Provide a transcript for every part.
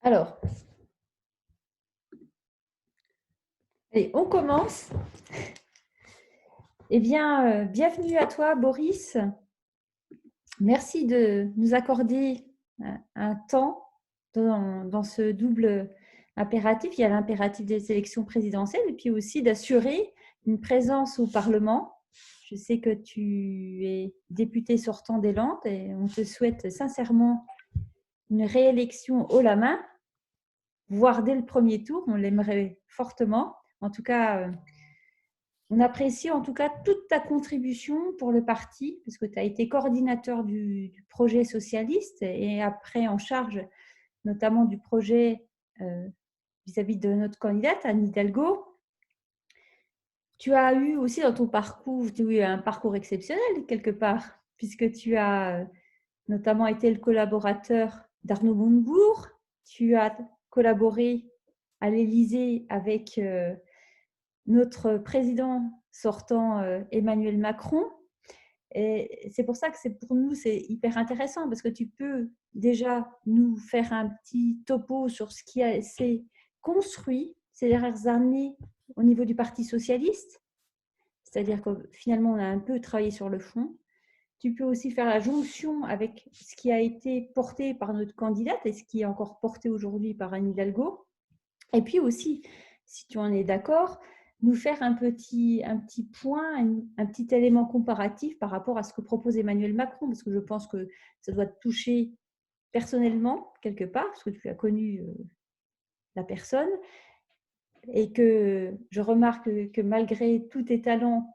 Alors, allez, on commence. Eh bien, bienvenue à toi, Boris. Merci de nous accorder un temps dans ce double impératif. Il y a l'impératif des élections présidentielles et puis aussi d'assurer une présence au Parlement. Je sais que tu es député sortant des Landes et on te souhaite sincèrement une réélection haut la main, voire dès le premier tour. On l'aimerait fortement. En tout cas, on apprécie en tout cas toute ta contribution pour le parti, parce que tu as été coordinateur du projet socialiste et après en charge notamment du projet vis-à-vis de notre candidate, Anne Hidalgo. Tu as eu aussi dans ton parcours, tu as eu un parcours exceptionnel quelque part, puisque tu as notamment été le collaborateur d'Arnaud Montebourg, tu as collaboré à l'Élysée avec notre président sortant, Emmanuel Macron. Et c'est pour ça que pour nous, c'est hyper intéressant parce que tu peux déjà nous faire un petit topo sur ce qui s'est construit ces dernières années au niveau du Parti socialiste. C'est-à-dire que finalement, on a un peu travaillé sur le fond. Tu peux aussi faire la jonction avec ce qui a été porté par notre candidate et ce qui est encore porté aujourd'hui par Anne Hidalgo. Et puis aussi, si tu en es d'accord, nous faire un petit point, un petit élément comparatif par rapport à ce que propose Emmanuel Macron, parce que je pense que ça doit te toucher personnellement, quelque part, parce que tu as connu la personne, et que je remarque que malgré tous tes talents,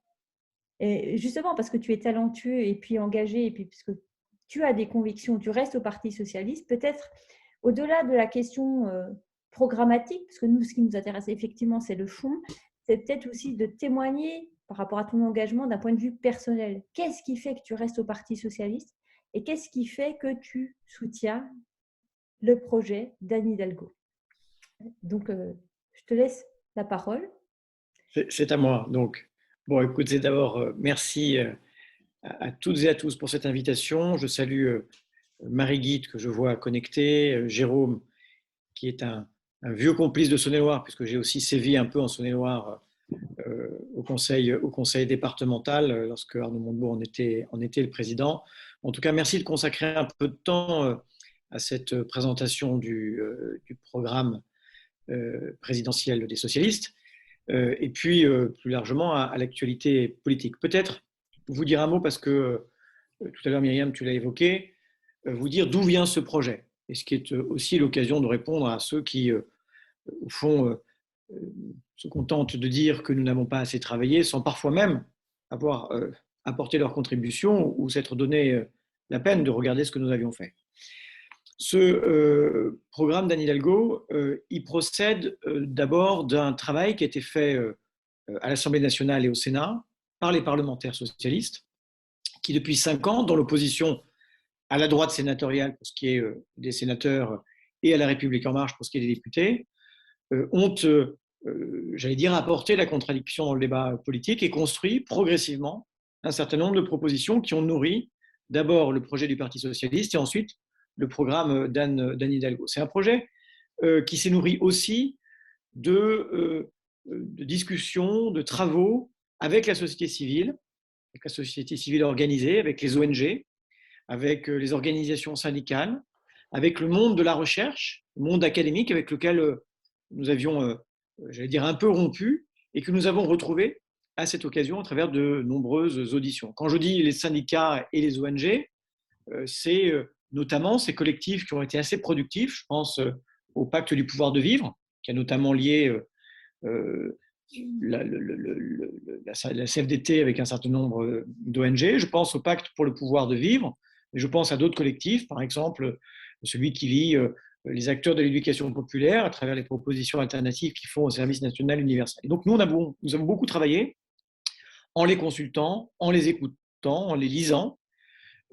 et justement parce que tu es talentueux et puis engagé, et puis parce que tu as des convictions, tu restes au Parti socialiste, peut-être au-delà de la question programmatique, parce que nous, ce qui nous intéresse effectivement, c'est le fond, c'est peut-être aussi de témoigner par rapport à ton engagement d'un point de vue personnel. Qu'est-ce qui fait que tu restes au Parti socialiste et qu'est-ce qui fait que tu soutiens le projet d'Anne Hidalgo? Donc, je te laisse la parole. C'est à moi. Donc, bon, écoutez, d'abord, merci à toutes et à tous pour cette invitation. Je salue Marie-Guide, que je vois connectée, Jérôme, qui est un vieux complice de Saône-et-Loire, puisque j'ai aussi sévi un peu en Saône-et-Loire au conseil départemental, lorsque Arnaud Montebourg en était le président. En tout cas, merci de consacrer un peu de temps à cette présentation du programme présidentiel des socialistes. Et puis plus largement à l'actualité politique. Peut-être vous dire un mot parce que tout à l'heure Myriam, tu l'as évoqué, vous dire d'où vient ce projet. Et ce qui est aussi l'occasion de répondre à ceux qui, au fond, se contentent de dire que nous n'avons pas assez travaillé, sans parfois même avoir apporté leur contribution ou s'être donné la peine de regarder ce que nous avions fait. Ce programme d'Anne Hidalgo, il procède d'abord d'un travail qui a été fait à l'Assemblée nationale et au Sénat par les parlementaires socialistes, qui depuis 5 ans, dans l'opposition à la droite sénatoriale pour ce qui est des sénateurs et à la République en marche pour ce qui est des députés, ont, j'allais dire, apporté la contradiction dans le débat politique et construit progressivement un certain nombre de propositions qui ont nourri d'abord le projet du Parti socialiste et ensuite le programme d'Anne Hidalgo. C'est un projet qui s'est nourri aussi de discussions, de travaux avec la société civile organisée, avec les ONG, avec les organisations syndicales, avec le monde de la recherche, le monde académique avec lequel nous avions, j'allais dire, un peu rompu et que nous avons retrouvé à cette occasion à travers de nombreuses auditions. Quand je dis les syndicats et les ONG, c'est notamment ces collectifs qui ont été assez productifs. Je pense au Pacte du pouvoir de vivre, qui a notamment lié la CFDT avec un certain nombre d'ONG. Je pense au Pacte pour le pouvoir de vivre, mais je pense à d'autres collectifs, par exemple celui qui lie les acteurs de l'éducation populaire à travers les propositions alternatives qu'ils font au service national universel. Et donc nous avons beaucoup travaillé en les consultant, en les écoutant, en les lisant,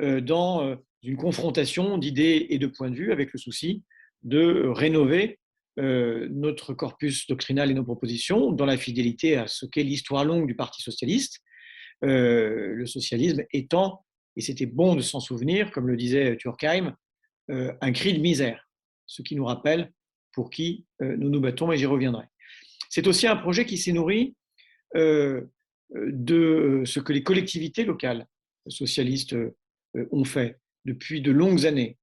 dans une confrontation d'idées et de points de vue avec le souci de rénover notre corpus doctrinal et nos propositions dans la fidélité à ce qu'est l'histoire longue du Parti socialiste, le socialisme étant, et c'était bon de s'en souvenir, comme le disait Turkheim, un cri de misère, ce qui nous rappelle pour qui nous nous battons, et j'y reviendrai. C'est aussi un projet qui s'est nourri de ce que les collectivités locales socialistes ont fait depuis de longues années.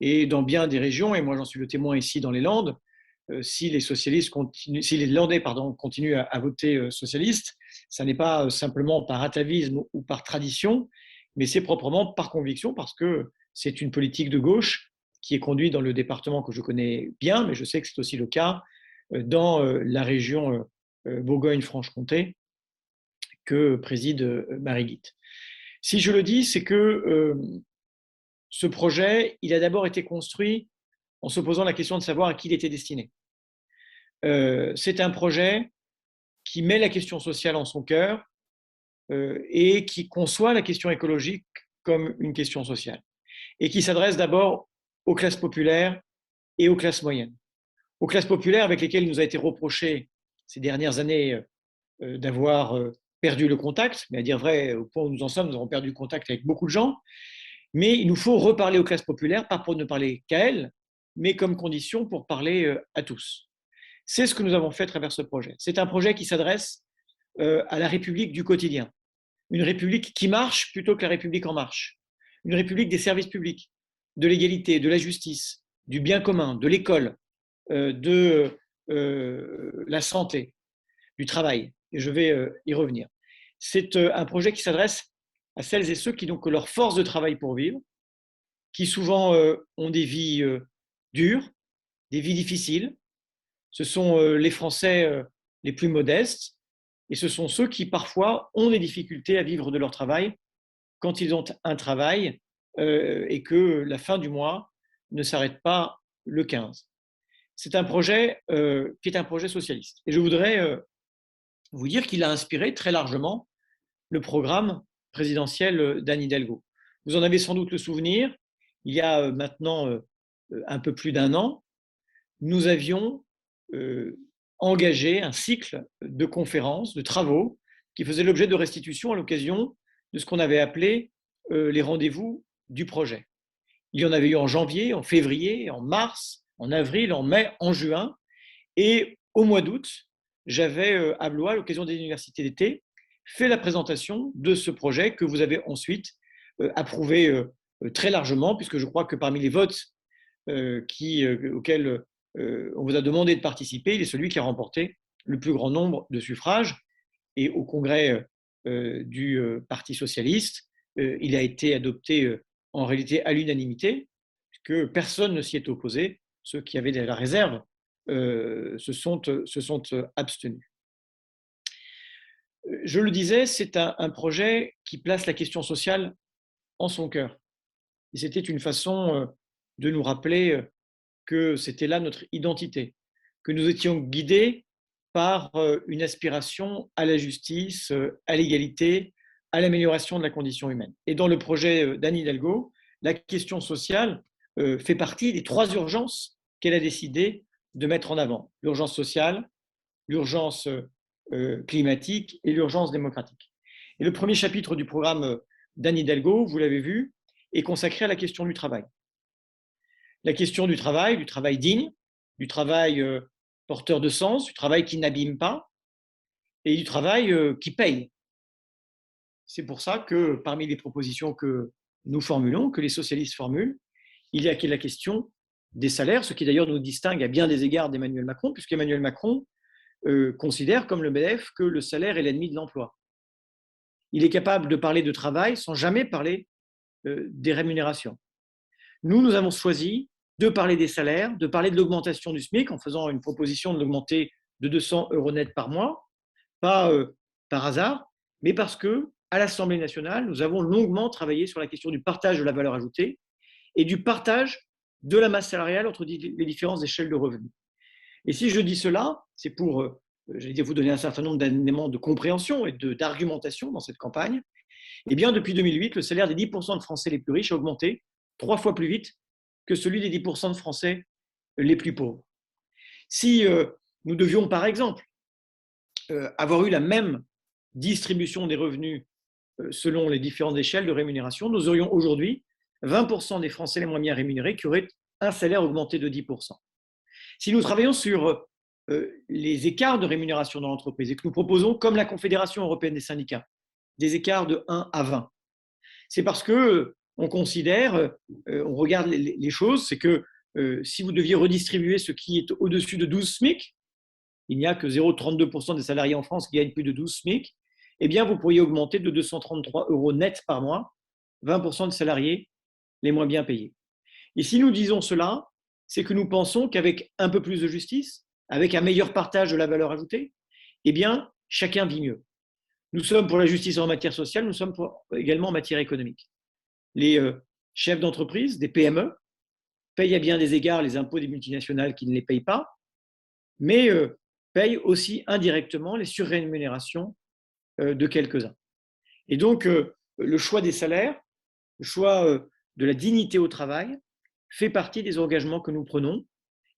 Et dans bien des régions, et moi j'en suis le témoin ici dans les Landes, si les Landais continuent à voter socialiste, ça n'est pas simplement par atavisme ou par tradition, mais c'est proprement par conviction, parce que c'est une politique de gauche qui est conduite dans le département que je connais bien, mais je sais que c'est aussi le cas dans la région Bourgogne-Franche-Comté que préside Marie-Guite. Si je le dis, c'est que ce projet, il a d'abord été construit en se posant la question de savoir à qui il était destiné. C'est un projet qui met la question sociale en son cœur et qui conçoit la question écologique comme une question sociale, et qui s'adresse d'abord aux classes populaires et aux classes moyennes. Aux classes populaires avec lesquelles il nous a été reproché ces dernières années d'avoir perdu le contact, mais à dire vrai, au point où nous en sommes, nous avons perdu le contact avec beaucoup de gens, mais il nous faut reparler aux classes populaires, pas pour ne parler qu'à elles, mais comme condition pour parler à tous. C'est ce que nous avons fait à travers ce projet. C'est un projet qui s'adresse à la République du quotidien, une République qui marche plutôt que la République en marche, une République des services publics, de l'égalité, de la justice, du bien commun, de l'école, de la santé, du travail, et je vais y revenir. C'est un projet qui s'adresse à celles et ceux qui n'ont que leur force de travail pour vivre, qui souvent ont des vies dures, des vies difficiles. Ce sont les Français les plus modestes, et ce sont ceux qui parfois ont des difficultés à vivre de leur travail quand ils ont un travail et que la fin du mois ne s'arrête pas le 15. C'est un projet qui est un projet socialiste. Et je voudrais vous dire qu'il a inspiré très largement le programme présidentiel d'Anne Hidalgo. Vous en avez sans doute le souvenir, il y a maintenant un peu plus d'un an, nous avions engagé un cycle de conférences, de travaux, qui faisaient l'objet de restitutions à l'occasion de ce qu'on avait appelé les rendez-vous du projet. Il y en avait eu en janvier, en février, en mars, en avril, en mai, en juin, et au mois d'août, j'avais à Blois, à l'occasion des universités d'été, fait la présentation de ce projet que vous avez ensuite approuvé très largement, puisque je crois que parmi les votes auxquels on vous a demandé de participer, il est celui qui a remporté le plus grand nombre de suffrages. Et au congrès du Parti socialiste, il a été adopté en réalité à l'unanimité, puisque personne ne s'y est opposé. Ceux qui avaient de la réserve se sont abstenus. Je le disais, c'est un projet qui place la question sociale en son cœur. Et c'était une façon de nous rappeler que c'était là notre identité, que nous étions guidés par une aspiration à la justice, à l'égalité, à l'amélioration de la condition humaine. Et dans le projet d'Anne Hidalgo, la question sociale fait partie des 3 urgences qu'elle a décidé de mettre en avant. L'urgence sociale, l'urgence climatique et l'urgence démocratique. Et le premier chapitre du programme d'Anne Hidalgo, vous l'avez vu, est consacré à la question du travail. La question du travail digne, du travail porteur de sens, du travail qui n'abîme pas et du travail qui paye. C'est pour ça que parmi les propositions que nous formulons, que les socialistes formulent, il y a la question des salaires, ce qui d'ailleurs nous distingue à bien des égards d'Emmanuel Macron, puisqu'Emmanuel Macron considère, comme le MEDEF, que le salaire est l'ennemi de l'emploi. Il est capable de parler de travail sans jamais parler des rémunérations. Nous avons choisi de parler des salaires, de parler de l'augmentation du SMIC en faisant une proposition de l'augmenter de 200 € net par mois, pas par hasard, mais parce que à l'Assemblée nationale, nous avons longuement travaillé sur la question du partage de la valeur ajoutée et du partage de la masse salariale entre les différentes échelles de revenus. Et si je dis cela, c'est pour vous donner un certain nombre d'éléments de compréhension et d'argumentation dans cette campagne. Eh bien, depuis 2008, le salaire des 10% de Français les plus riches a augmenté 3 fois plus vite que celui des 10% de Français les plus pauvres. Si nous devions, par exemple, avoir eu la même distribution des revenus selon les différentes échelles de rémunération, nous aurions aujourd'hui 20% des Français les moins bien rémunérés qui auraient un salaire augmenté de 10%. Si nous travaillons sur les écarts de rémunération dans l'entreprise et que nous proposons, comme la Confédération européenne des syndicats, des écarts de 1 à 20, c'est parce que on considère, on regarde les choses, c'est que si vous deviez redistribuer ce qui est au-dessus de 12 SMIC, il n'y a que 0,32% des salariés en France qui gagnent plus de 12 SMIC, eh bien, vous pourriez augmenter de 233 € net par mois 20% des salariés les moins bien payés. Et si nous disons cela, c'est que nous pensons qu'avec un peu plus de justice, avec un meilleur partage de la valeur ajoutée, eh bien, chacun vit mieux. Nous sommes pour la justice en matière sociale, nous sommes également en matière économique. Les chefs d'entreprise, des PME, payent à bien des égards les impôts des multinationales qui ne les payent pas, mais payent aussi indirectement les surrémunérations de quelques-uns. Et donc, le choix des salaires, le choix de la dignité au travail fait partie des engagements que nous prenons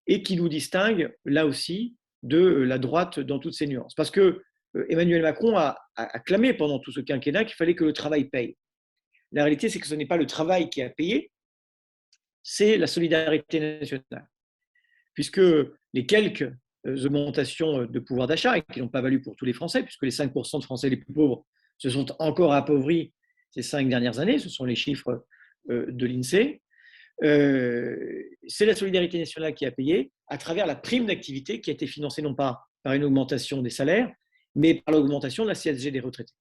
et qui nous distinguent, là aussi, de la droite dans toutes ses nuances. Parce que Emmanuel Macron a clamé pendant tout ce quinquennat qu'il fallait que le travail paye. La réalité, c'est que ce n'est pas le travail qui a payé, c'est la solidarité nationale. Puisque les quelques augmentations de pouvoir d'achat, et qui n'ont pas valu pour tous les Français, puisque les 5% de Français les plus pauvres se sont encore appauvris ces 5 dernières années, ce sont les chiffres de l'INSEE, c'est la solidarité nationale qui a payé à travers la prime d'activité qui a été financée non pas par une augmentation des salaires, mais par l'augmentation de la CSG des retraités.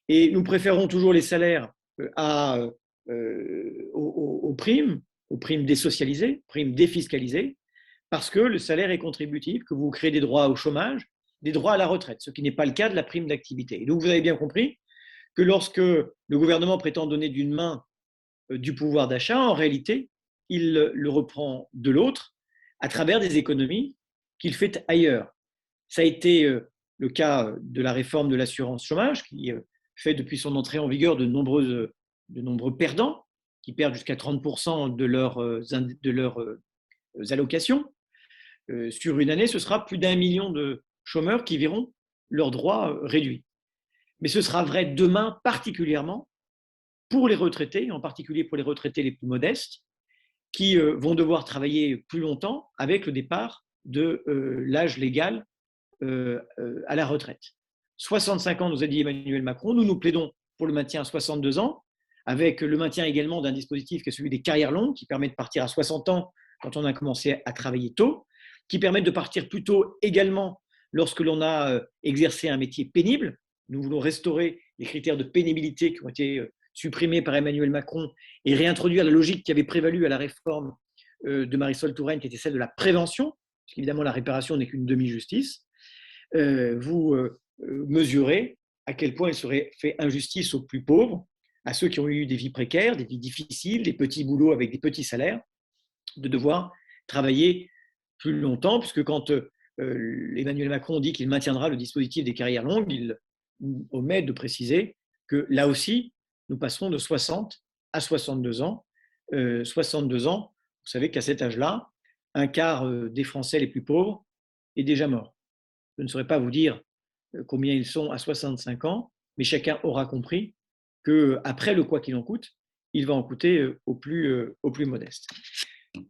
Et nous préférons toujours les salaires aux primes désocialisées, primes défiscalisées, parce que le salaire est contributif, que vous créez des droits au chômage, des droits à la retraite, ce qui n'est pas le cas de la prime d'activité. Et donc vous avez bien compris que lorsque le gouvernement prétend donner d'une main du pouvoir d'achat, en réalité, il le reprend de l'autre à travers des économies qu'il fait ailleurs. Ça a été le cas de la réforme de l'assurance chômage, qui fait depuis son entrée en vigueur de nombreux perdants, qui perdent jusqu'à 30% de leurs allocations. Sur une année, ce sera plus d'1 million de chômeurs qui verront leurs droits réduits. Mais ce sera vrai demain particulièrement pour les retraités, en particulier pour les retraités les plus modestes, qui vont devoir travailler plus longtemps avec le départ de l'âge légal à la retraite. 65 ans, nous a dit Emmanuel Macron. Nous plaidons pour le maintien à 62 ans, avec le maintien également d'un dispositif qui est celui des carrières longues, qui permet de partir à 60 ans quand on a commencé à travailler tôt, qui permet de partir plus tôt également lorsque l'on a exercé un métier pénible. Nous voulons restaurer les critères de pénibilité qui ont été supprimés par Emmanuel Macron et réintroduire la logique qui avait prévalu à la réforme de Marisol Touraine, qui était celle de la prévention, parce qu'évidemment la réparation n'est qu'une demi-justice. Vous mesurez à quel point il serait fait injustice aux plus pauvres, à ceux qui ont eu des vies précaires, des vies difficiles, des petits boulots avec des petits salaires, de devoir travailler plus longtemps, puisque quand Emmanuel Macron dit qu'il maintiendra le dispositif des carrières longues, il omet de préciser que là aussi, nous passerons de 60 à 62 ans. 62 ans, vous savez qu'à cet âge-là, un quart des Français les plus pauvres est déjà mort. Je ne saurais pas vous dire combien ils sont à 65 ans, mais chacun aura compris qu'après le quoi qu'il en coûte, il va en coûter aux plus modestes.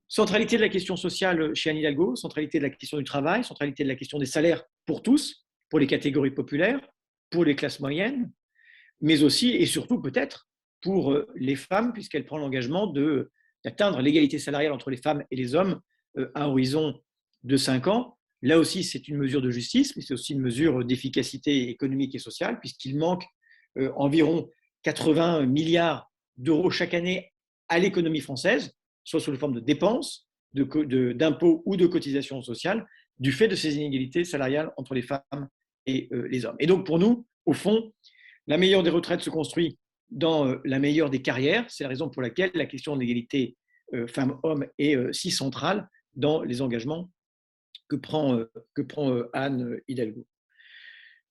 Centralité de la question sociale chez Anne Hidalgo, centralité de la question du travail, centralité de la question des salaires pour tous, pour les catégories populaires, pour les classes moyennes, mais aussi et surtout peut-être pour les femmes, puisqu'elle prend l'engagement d'atteindre l'égalité salariale entre les femmes et les hommes à horizon de 5 ans. Là aussi, c'est une mesure de justice, mais c'est aussi une mesure d'efficacité économique et sociale, puisqu'il manque environ 80 milliards d'euros chaque année à l'économie française, soit sous forme de dépenses, d'impôts ou de cotisations sociales, du fait de ces inégalités salariales entre les femmes et les hommes. Et donc pour nous, au fond, la meilleure des retraites se construit dans la meilleure des carrières. C'est la raison pour laquelle la question de l'égalité femmes-hommes est si centrale dans les engagements que prend Anne Hidalgo.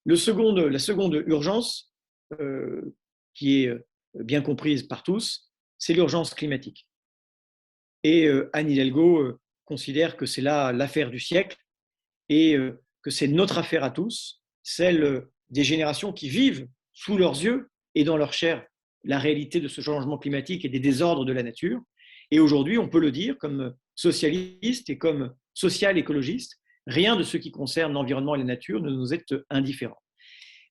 La seconde urgence, qui est bien comprise par tous, c'est l'urgence climatique. Et Anne Hidalgo considère que c'est là l'affaire du siècle et que c'est notre affaire à tous, celle des générations qui vivent sous leurs yeux et dans leur chair la réalité de ce changement climatique et des désordres de la nature. Et aujourd'hui, on peut le dire, comme socialiste et comme social écologiste. Rien de ce qui concerne l'environnement et la nature ne nous est indifférent.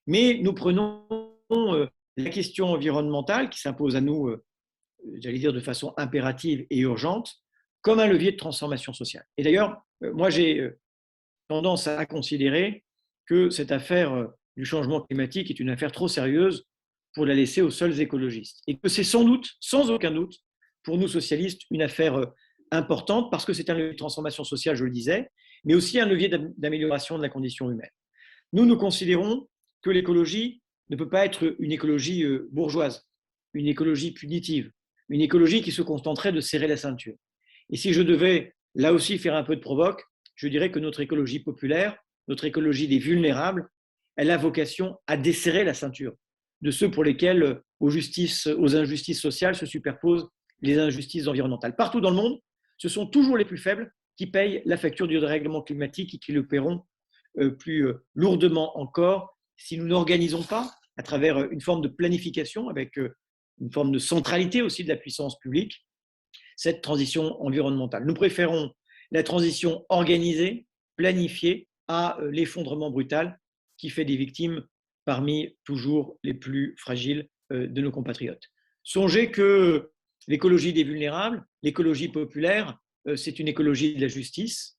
Mais nous prenons la question environnementale qui s'impose à nous, j'allais dire de façon impérative et urgente, comme un levier de transformation sociale. Et d'ailleurs, moi j'ai tendance à considérer que cette affaire du changement climatique est une affaire trop sérieuse pour la laisser aux seuls écologistes. Et que c'est sans doute, sans aucun doute, pour nous socialistes, une affaire importante parce que c'est un levier de transformation sociale, je le disais, mais aussi un levier d'amélioration de la condition humaine. Nous considérons que l'écologie ne peut pas être une écologie bourgeoise, une écologie punitive, une écologie qui se contenterait de serrer la ceinture. Et si je devais là aussi faire un peu de provoque, je dirais que notre écologie populaire, notre écologie des vulnérables, elle a vocation à desserrer la ceinture de ceux pour lesquels aux injustices sociales se superposent les injustices environnementales. Partout dans le monde, ce sont toujours les plus faibles qui payent la facture du dérèglement climatique et qui le paieront plus lourdement encore si nous n'organisons pas, à travers une forme de planification, avec une forme de centralité aussi de la puissance publique, cette transition environnementale. Nous préférons la transition organisée, planifiée, à l'effondrement brutal qui fait des victimes parmi toujours les plus fragiles de nos compatriotes. Songez que l'écologie des vulnérables, l'écologie populaire, c'est une écologie de la justice,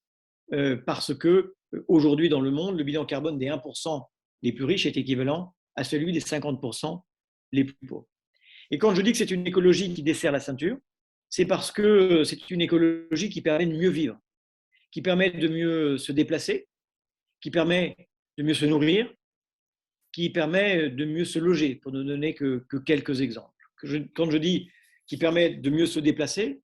parce que aujourd'hui dans le monde, le bilan carbone des 1% les plus riches est équivalent à celui des 50% les plus pauvres. Et quand je dis que c'est une écologie qui dessert la ceinture, c'est parce que c'est une écologie qui permet de mieux vivre, qui permet de mieux se déplacer, qui permet de mieux se nourrir, qui permet de mieux se loger, pour ne donner que quelques exemples. Quand je dis qui permet de mieux se déplacer,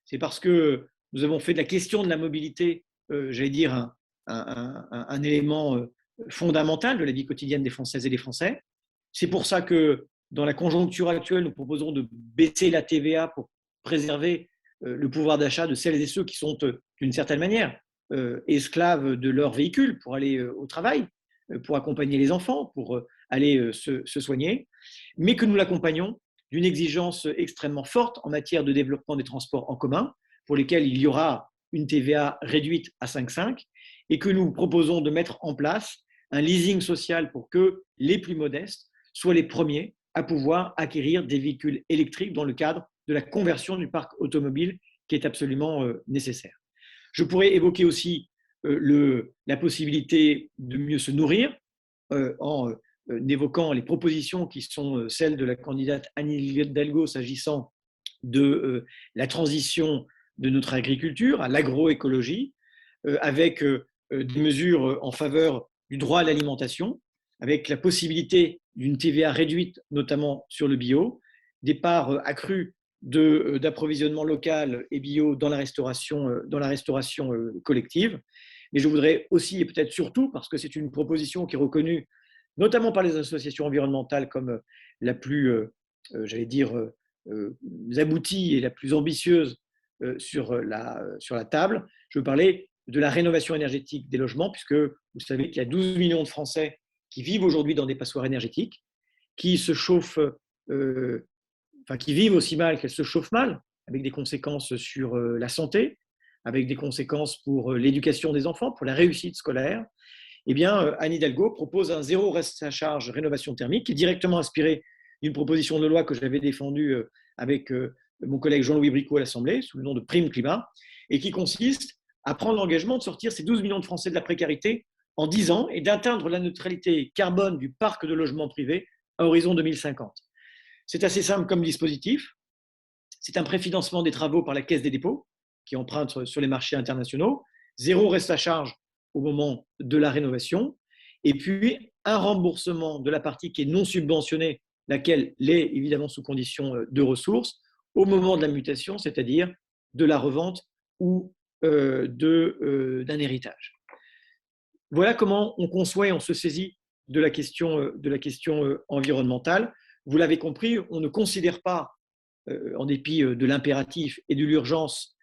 c'est parce que nous avons fait de la question de la mobilité, j'allais dire, un élément fondamental de la vie quotidienne des Françaises et des Français. C'est pour ça que dans la conjoncture actuelle, nous proposons de baisser la TVA pour préserver le pouvoir d'achat de celles et ceux qui sont, d'une certaine manière, esclaves de leur véhicule pour aller au travail, pour accompagner les enfants, pour aller se soigner, mais que nous l'accompagnons d'une exigence extrêmement forte en matière de développement des transports en commun, pour lesquels il y aura une TVA réduite à 5,5, et que nous proposons de mettre en place un leasing social pour que les plus modestes soient les premiers à pouvoir acquérir des véhicules électriques dans le cadre de la conversion du parc automobile qui est absolument nécessaire. Je pourrais évoquer aussi la possibilité de mieux se nourrir en évoquant les propositions qui sont celles de la candidate Anne Hidalgo s'agissant de la transition de notre agriculture à l'agroécologie, avec des mesures en faveur du droit à l'alimentation, avec la possibilité d'une TVA réduite, notamment sur le bio, des parts accrues d'approvisionnement local et bio dans la restauration collective. Mais je voudrais aussi, et peut-être surtout, parce que c'est une proposition qui est reconnue notamment par les associations environnementales comme la plus, j'allais dire, aboutie et la plus ambitieuse sur la table, je veux parler de la rénovation énergétique des logements, puisque vous savez qu'il y a 12 millions de Français qui vivent aujourd'hui dans des passoires énergétiques, qui se chauffent, qui vivent aussi mal qu'elles se chauffent mal, avec des conséquences sur la santé, avec des conséquences pour l'éducation des enfants, pour la réussite scolaire. Eh bien, Anne Hidalgo propose un zéro reste à charge rénovation thermique, qui est directement inspiré d'une proposition de loi que j'avais défendue avec mon collègue Jean-Louis Bricot à l'Assemblée, sous le nom de Prime Climat, et qui consiste à prendre l'engagement de sortir ces 12 millions de Français de la précarité en 10 ans et d'atteindre la neutralité carbone du parc de logements privés à horizon 2050. C'est assez simple comme dispositif. C'est un préfinancement des travaux par la Caisse des dépôts, qui emprunte sur les marchés internationaux, zéro reste à charge au moment de la rénovation, et puis un remboursement de la partie qui est non subventionnée, laquelle l'est évidemment sous condition de ressources, au moment de la mutation, c'est-à-dire de la revente ou d'un héritage. Voilà comment on conçoit et on se saisit de la question environnementale. Vous l'avez compris, on ne considère pas, en dépit de l'impératif et de l'urgence,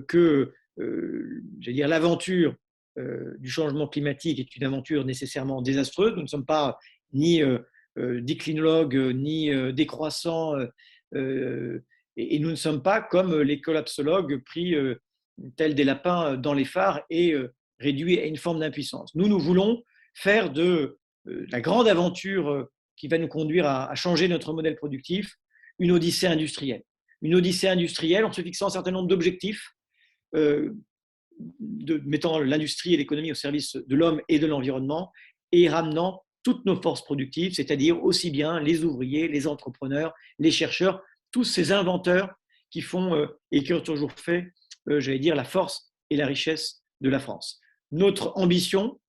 que l'aventure du changement climatique est une aventure nécessairement désastreuse. Nous ne sommes pas ni déclinologues, ni décroissants, et nous ne sommes pas comme les collapsologues pris tels des lapins dans les phares et réduits à une forme d'impuissance. Nous voulons faire de la grande aventure qui va nous conduire à changer notre modèle productif une odyssée industrielle. Une odyssée industrielle en se fixant un certain nombre d'objectifs, mettant l'industrie et l'économie au service de l'homme et de l'environnement et ramenant toutes nos forces productives, c'est-à-dire aussi bien les ouvriers, les entrepreneurs, les chercheurs, tous ces inventeurs qui font et qui ont toujours fait, j'allais dire, la force et la richesse de la France. Notre ambition,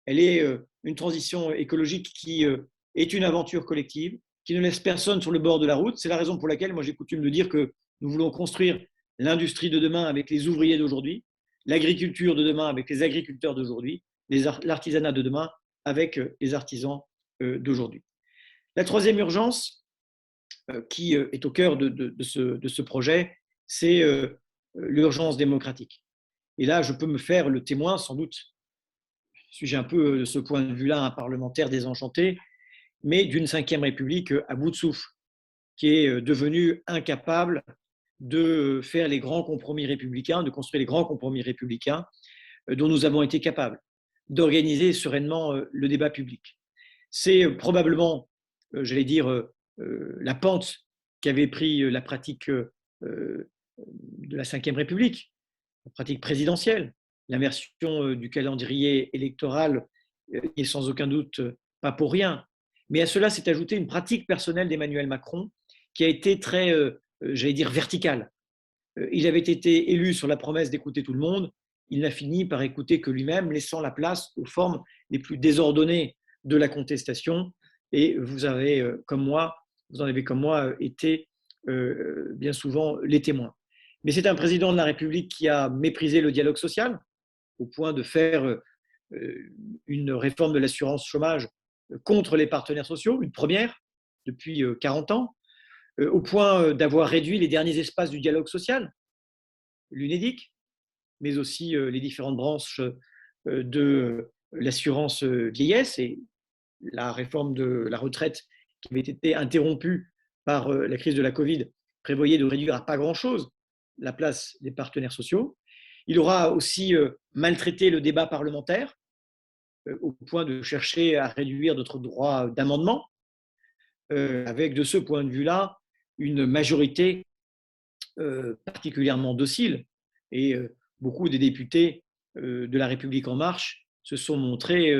elle est une transition écologique qui est une aventure collective, qui ne laisse personne sur le bord de la route. C'est la raison pour laquelle moi j'ai coutume de dire que nous voulons construire l'industrie de demain avec les ouvriers d'aujourd'hui, l'agriculture de demain avec les agriculteurs d'aujourd'hui, l'artisanat de demain avec les artisans d'aujourd'hui. La troisième urgence qui est au cœur de ce projet, c'est l'urgence démocratique. Et là, je peux me faire le témoin, sans doute, suis-je un peu de ce point de vue-là un parlementaire désenchanté, mais d'une Ve République à bout de souffle, qui est devenue incapable de faire les grands compromis républicains, de construire les grands compromis républicains dont nous avons été capables, d'organiser sereinement le débat public. C'est probablement, j'allais dire, la pente qu'avait pris la pratique de la Ve République, la pratique présidentielle, l'inversion du calendrier électoral n'est sans aucun doute pas pour rien. Mais à cela s'est ajoutée une pratique personnelle d'Emmanuel Macron qui a été très, j'allais dire, verticale. Il avait été élu sur la promesse d'écouter tout le monde. Il n'a fini par écouter que lui-même, laissant la place aux formes les plus désordonnées de la contestation. Et vous en avez comme moi été bien souvent les témoins. Mais c'est un président de la République qui a méprisé le dialogue social au point de faire une réforme de l'assurance chômage contre les partenaires sociaux, une première depuis 40 ans, au point d'avoir réduit les derniers espaces du dialogue social, l'UNEDIC, mais aussi les différentes branches de l'assurance vieillesse et la réforme de la retraite qui avait été interrompue par la crise de la Covid prévoyait de réduire à pas grand-chose la place des partenaires sociaux. Il aura aussi maltraité le débat parlementaire au point de chercher à réduire notre droit d'amendement, avec de ce point de vue-là une majorité particulièrement docile. Et beaucoup des députés de La République En Marche se sont montrés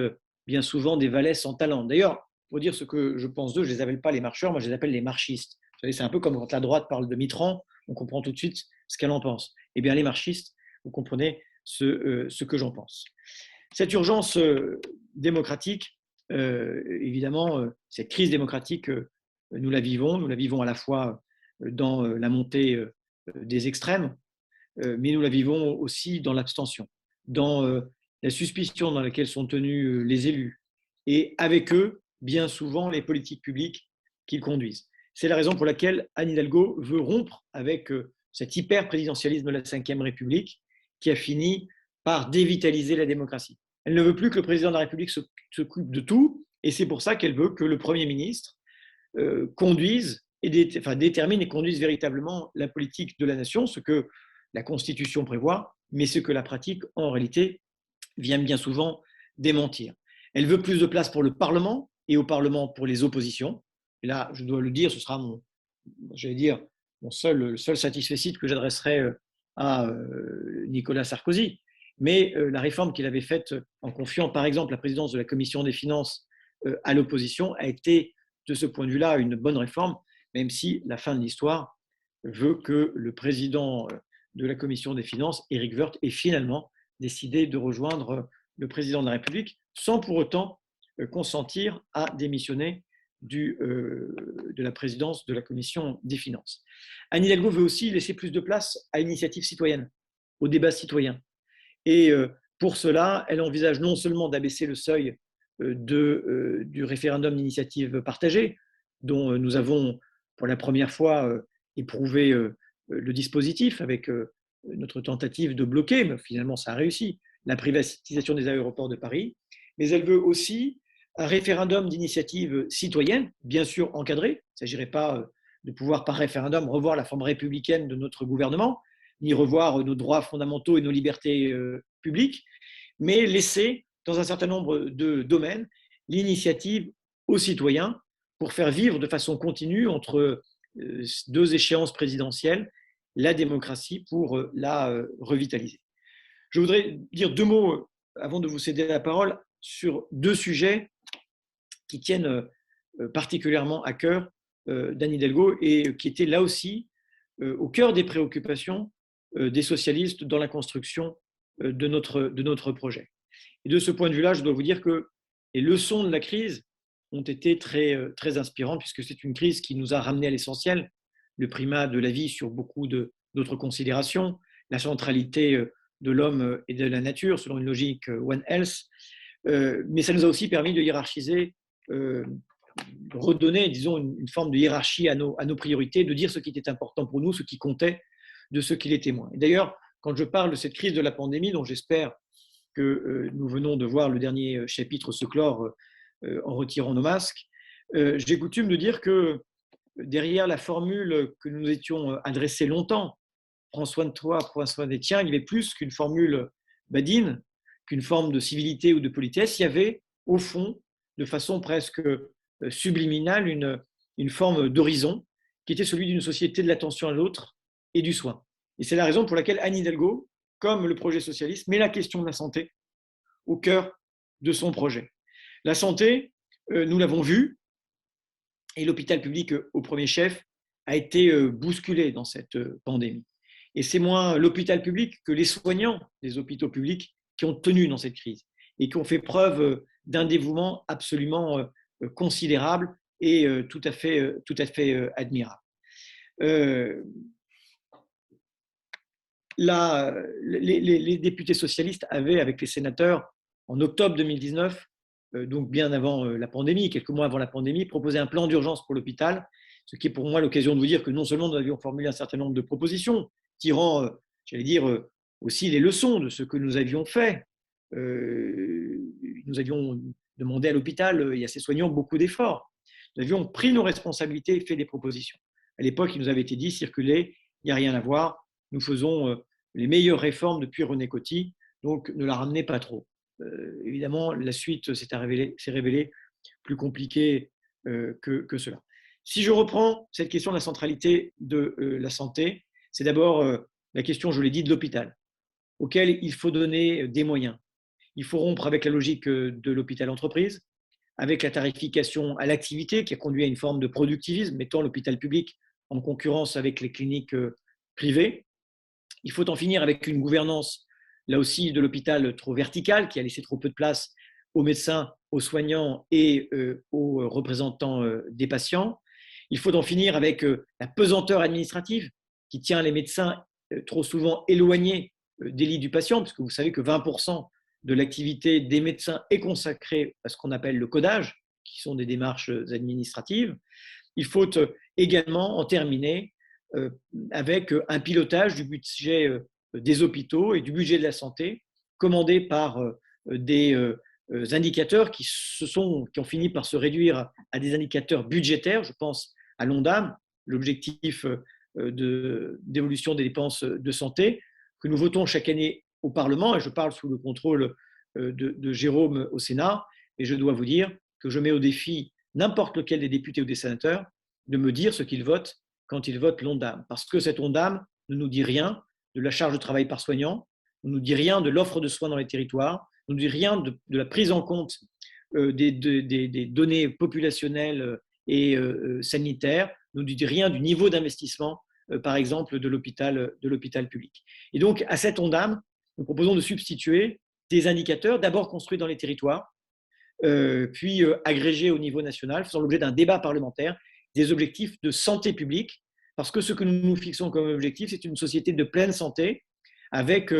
bien souvent des valets sans talent. D'ailleurs, pour dire ce que je pense d'eux, je ne les appelle pas les marcheurs, moi je les appelle les marchistes. Vous savez, c'est un peu comme quand la droite parle de Mitterrand, on comprend tout de suite ce qu'elle en pense. Eh bien, les marchistes, vous comprenez ce que j'en pense. Cette urgence démocratique, évidemment, cette crise démocratique, nous la vivons à la fois dans la montée des extrêmes, mais nous la vivons aussi dans l'abstention, dans la suspicion dans laquelle sont tenus les élus, et avec eux, bien souvent, les politiques publiques qu'ils conduisent. C'est la raison pour laquelle Anne Hidalgo veut rompre avec cet hyper-présidentialisme de la Ve République qui a fini par dévitaliser la démocratie. Elle ne veut plus que le président de la République s'occupe de tout, et c'est pour ça qu'elle veut que le Premier ministre conduise détermine et conduise véritablement la politique de la nation, ce que la Constitution prévoit, mais ce que la pratique, en réalité, vient bien souvent démentir. Elle veut plus de place pour le Parlement et au Parlement pour les oppositions. Et là, je dois le dire, ce sera le seul satisfecit que j'adresserai à Nicolas Sarkozy. Mais la réforme qu'il avait faite en confiant, par exemple, la présidence de la Commission des finances à l'opposition a été, de ce point de vue-là, une bonne réforme, même si la fin de l'histoire veut que le président de la Commission des finances, Éric Woerth, ait finalement décidé de rejoindre le président de la République sans pour autant consentir à démissionner de la présidence de la Commission des finances. Anne Hidalgo veut aussi laisser plus de place à l'initiative citoyenne, au débat citoyen. Et pour cela, elle envisage non seulement d'abaisser le seuil du référendum d'initiative partagée, dont nous avons pour la première fois éprouvé le dispositif avec notre tentative de bloquer, mais finalement ça a réussi, la privatisation des aéroports de Paris, mais elle veut aussi un référendum d'initiative citoyenne, bien sûr encadré. Il ne s'agirait pas de pouvoir par référendum revoir la forme républicaine de notre gouvernement, ni revoir nos droits fondamentaux et nos libertés publiques, mais laisser dans un certain nombre de domaines l'initiative aux citoyens pour faire vivre de façon continue entre deux échéances présidentielles la démocratie pour la revitaliser. Je voudrais dire deux mots avant de vous céder la parole sur deux sujets qui tiennent particulièrement à cœur d'Anne Hidalgo et qui étaient là aussi au cœur des préoccupations des socialistes dans la construction de notre projet. Et de ce point de vue-là, je dois vous dire que les leçons de la crise ont été très inspirantes, puisque c'est une crise qui nous a ramené à l'essentiel, le primat de la vie sur beaucoup d'autres considérations, la centralité de l'homme et de la nature selon une logique One Health, mais ça nous a aussi permis de hiérarchiser, redonner, disons, une forme de hiérarchie à nos priorités, de dire ce qui était important pour nous, ce qui comptait, de ce qui l'était moins. Et d'ailleurs, quand je parle de cette crise de la pandémie, dont j'espère que nous venons de voir le dernier chapitre se clore en retirant nos masques, j'ai coutume de dire que derrière la formule que nous étions adressée longtemps, prends soin de toi, prends soin des tiens, il y avait plus qu'une formule badine, qu'une forme de civilité ou de politesse, il y avait au fond, de façon presque subliminale, une forme d'horizon qui était celui d'une société de l'attention à l'autre et du soin. Et c'est la raison pour laquelle Anne Hidalgo, comme le projet socialiste, met la question de la santé au cœur de son projet. La santé, nous l'avons vu, et l'hôpital public au premier chef a été bousculé dans cette pandémie. Et c'est moins l'hôpital public que les soignants des hôpitaux publics qui ont tenu dans cette crise et qui ont fait preuve d'un dévouement absolument considérable et tout à fait admirable. Les députés socialistes avaient, avec les sénateurs, en octobre 2019, donc bien avant la pandémie, quelques mois avant la pandémie, proposé un plan d'urgence pour l'hôpital, ce qui est pour moi l'occasion de vous dire que non seulement nous avions formulé un certain nombre de propositions, tirant, j'allais dire, aussi les leçons de ce que nous avions fait. Nous avions demandé à l'hôpital et à ses soignants beaucoup d'efforts. Nous avions pris nos responsabilités et fait des propositions. À l'époque, il nous avait été dit, circuler, il n'y a rien à voir, nous faisons les meilleures réformes depuis René Coty, donc ne la ramenez pas trop. Évidemment, la suite s'est révélée plus compliquée que cela. Si je reprends cette question de la centralité de la santé, c'est d'abord la question, je l'ai dit, de l'hôpital, auquel il faut donner des moyens. Il faut rompre avec la logique de l'hôpital-entreprise, avec la tarification à l'activité qui a conduit à une forme de productivisme, mettant l'hôpital public en concurrence avec les cliniques privées. Il faut en finir avec une gouvernance, là aussi, de l'hôpital trop verticale, qui a laissé trop peu de place aux médecins, aux soignants et aux représentants des patients. Il faut en finir avec la pesanteur administrative qui tient les médecins trop souvent éloignés des lits du patient, parce que vous savez que 20% de l'activité des médecins est consacrée à ce qu'on appelle le codage, qui sont des démarches administratives. Il faut également en terminer avec un pilotage du budget des hôpitaux et du budget de la santé, commandé par des indicateurs qui ont fini par se réduire à des indicateurs budgétaires. Je pense à l'ONDAM, l'objectif d'évolution des dépenses de santé, que nous votons chaque année au Parlement, et je parle sous le contrôle de Jérôme au Sénat, et je dois vous dire que je mets au défi n'importe lequel des députés ou des sénateurs de me dire ce qu'ils votent quand ils votent l'ONDAM, parce que cette ONDAM ne nous dit rien de la charge de travail par soignant, ne nous dit rien de l'offre de soins dans les territoires, ne nous dit rien de la prise en compte des données populationnelles et sanitaires, ne nous dit rien du niveau d'investissement, par exemple, de l'hôpital public. Et donc, à cette ONDAM, nous proposons de substituer des indicateurs, d'abord construits dans les territoires, puis agrégés au niveau national, faisant l'objet d'un débat parlementaire, des objectifs de santé publique, parce que ce que nous nous fixons comme objectif, c'est une société de pleine santé, avec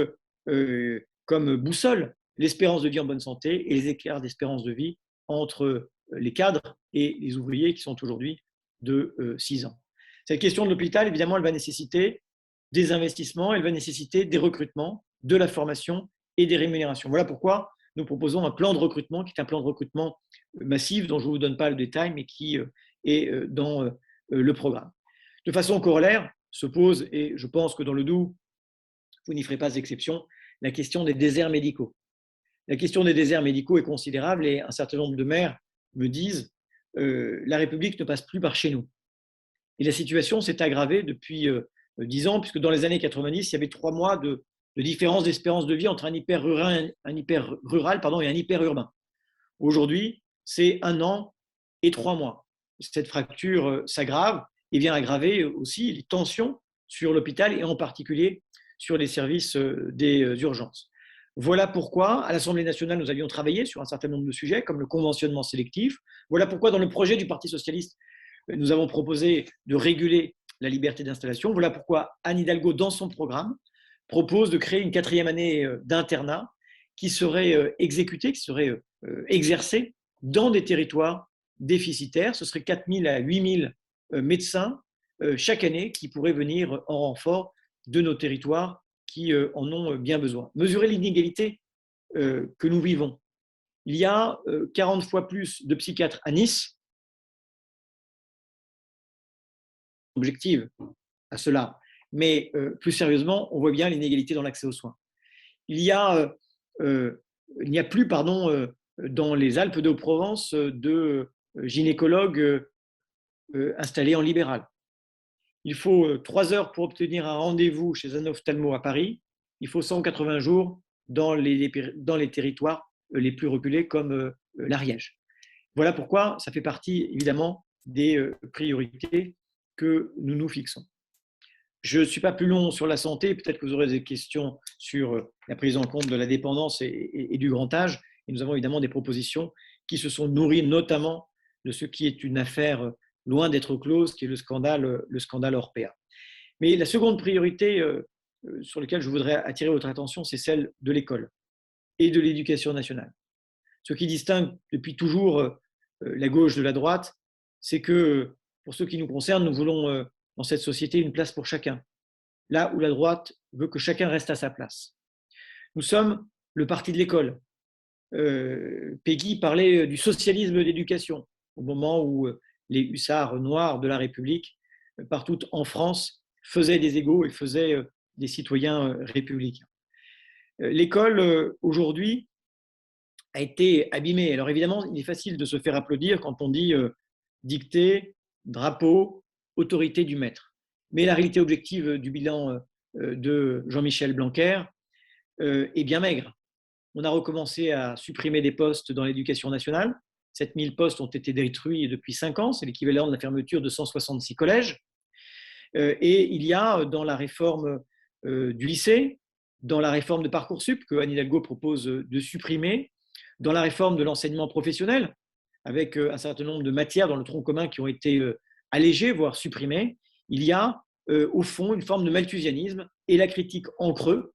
comme boussole l'espérance de vie en bonne santé et les écarts d'espérance de vie entre les cadres et les ouvriers qui sont aujourd'hui de 6 ans. Cette question de l'hôpital, évidemment, elle va nécessiter des investissements, elle va nécessiter des recrutements, de la formation et des rémunérations. Voilà pourquoi nous proposons un plan de recrutement qui est un plan de recrutement massif dont je ne vous donne pas le détail, mais qui est dans le programme. De façon corollaire, se pose, et je pense que dans le Doubs, vous n'y ferez pas exception, la question des déserts médicaux. La question des déserts médicaux est considérable et un certain nombre de maires me disent la République ne passe plus par chez nous. Et la situation s'est aggravée depuis 10 ans, puisque dans les années 90, il y avait 3 mois de différence d'espérance de vie entre un hyper rural, et un hyper urbain. Aujourd'hui, c'est 1 an et 3 mois. Cette fracture s'aggrave et vient aggraver aussi les tensions sur l'hôpital et en particulier sur les services des urgences. Voilà pourquoi, à l'Assemblée nationale, nous avions travaillé sur un certain nombre de sujets, comme le conventionnement sélectif. Voilà pourquoi, dans le projet du Parti socialiste, nous avons proposé de réguler la liberté d'installation. Voilà pourquoi Anne Hidalgo, dans son programme, propose de créer une 4e année d'internat qui serait exécutée, qui serait exercée dans des territoires déficitaires. Ce serait 4 000 à 8 000 médecins chaque année qui pourraient venir en renfort de nos territoires qui en ont bien besoin. Mesurer l'inégalité que nous vivons. Il y a 40 fois plus de psychiatres à Nice. Objective à cela. Mais plus sérieusement, on voit bien l'inégalité dans l'accès aux soins. Il n'y a plus, dans les Alpes de Haute-Provence, de gynécologues installés en libéral. Il faut 3 heures pour obtenir un rendez-vous chez un ophtalmo à Paris. Il faut 180 jours dans les territoires les plus reculés comme l'Ariège. Voilà pourquoi ça fait partie évidemment des priorités que nous nous fixons. Je ne suis pas plus long sur la santé, peut-être que vous aurez des questions sur la prise en compte de la dépendance et du grand âge. Et nous avons évidemment des propositions qui se sont nourries notamment de ce qui est une affaire loin d'être close, qui est le scandale Orpea. Mais la seconde priorité sur laquelle je voudrais attirer votre attention, c'est celle de l'école et de l'éducation nationale. Ce qui distingue depuis toujours la gauche de la droite, c'est que pour ce qui nous concerne, nous voulons dans cette société une place pour chacun, là où la droite veut que chacun reste à sa place. Nous sommes le parti de l'école. Peggy parlait du socialisme d'éducation, au moment où les hussards noirs de la République, partout en France, faisaient des égaux et faisaient des citoyens républicains. L'école, aujourd'hui, a été abîmée. Alors évidemment, il est facile de se faire applaudir quand on dit dictée, drapeau, autorité du maître. Mais la réalité objective du bilan de Jean-Michel Blanquer est bien maigre. On a recommencé à supprimer des postes dans l'éducation nationale. 7 000 postes ont été détruits depuis 5 ans, c'est l'équivalent de la fermeture de 166 collèges. Et il y a dans la réforme du lycée, dans la réforme de Parcoursup que Anne Hidalgo propose de supprimer, dans la réforme de l'enseignement professionnel, avec un certain nombre de matières dans le tronc commun qui ont été allégées, voire supprimées, il y a au fond une forme de malthusianisme et la critique en creux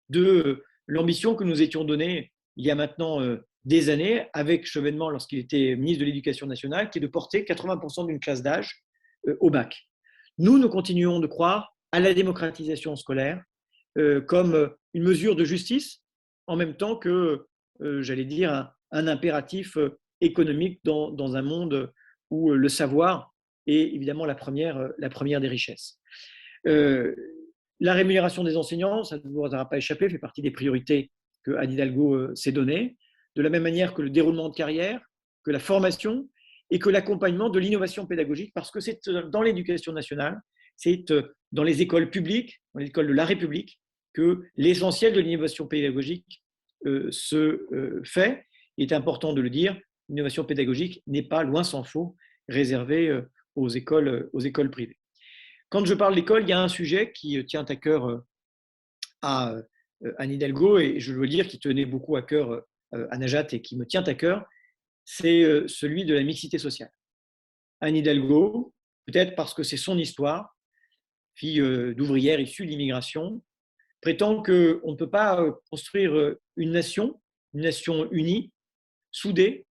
de l'ambition que nous étions donnée il y a maintenant des années avec Chevènement lorsqu'il était ministre de l'Éducation nationale, qui est de porter 80% d'une classe d'âge au bac. Nous continuons de croire à la démocratisation scolaire comme une mesure de justice, en même temps que, j'allais dire, un impératif économique dans un monde où le savoir est évidemment la première des richesses. La rémunération des enseignants, ça ne vous aura pas échappé, fait partie des priorités que Anne Hidalgo s'est données, de la même manière que le déroulement de carrière, que la formation et que l'accompagnement de l'innovation pédagogique, parce que c'est dans l'éducation nationale, c'est dans les écoles publiques, dans les écoles de la République, que l'essentiel de l'innovation pédagogique se fait. Il est important de le dire, l'innovation pédagogique n'est pas, loin s'en faut, réservée aux écoles privées. Quand je parle d'école, il y a un sujet qui tient à cœur à Anne Hidalgo, et je veux dire qui tenait beaucoup à cœur à Najat et qui me tient à cœur, c'est celui de la mixité sociale. Anne Hidalgo, peut-être parce que c'est son histoire, fille d'ouvrière issue de l'immigration, prétend qu'on ne peut pas construire une nation unie, soudée,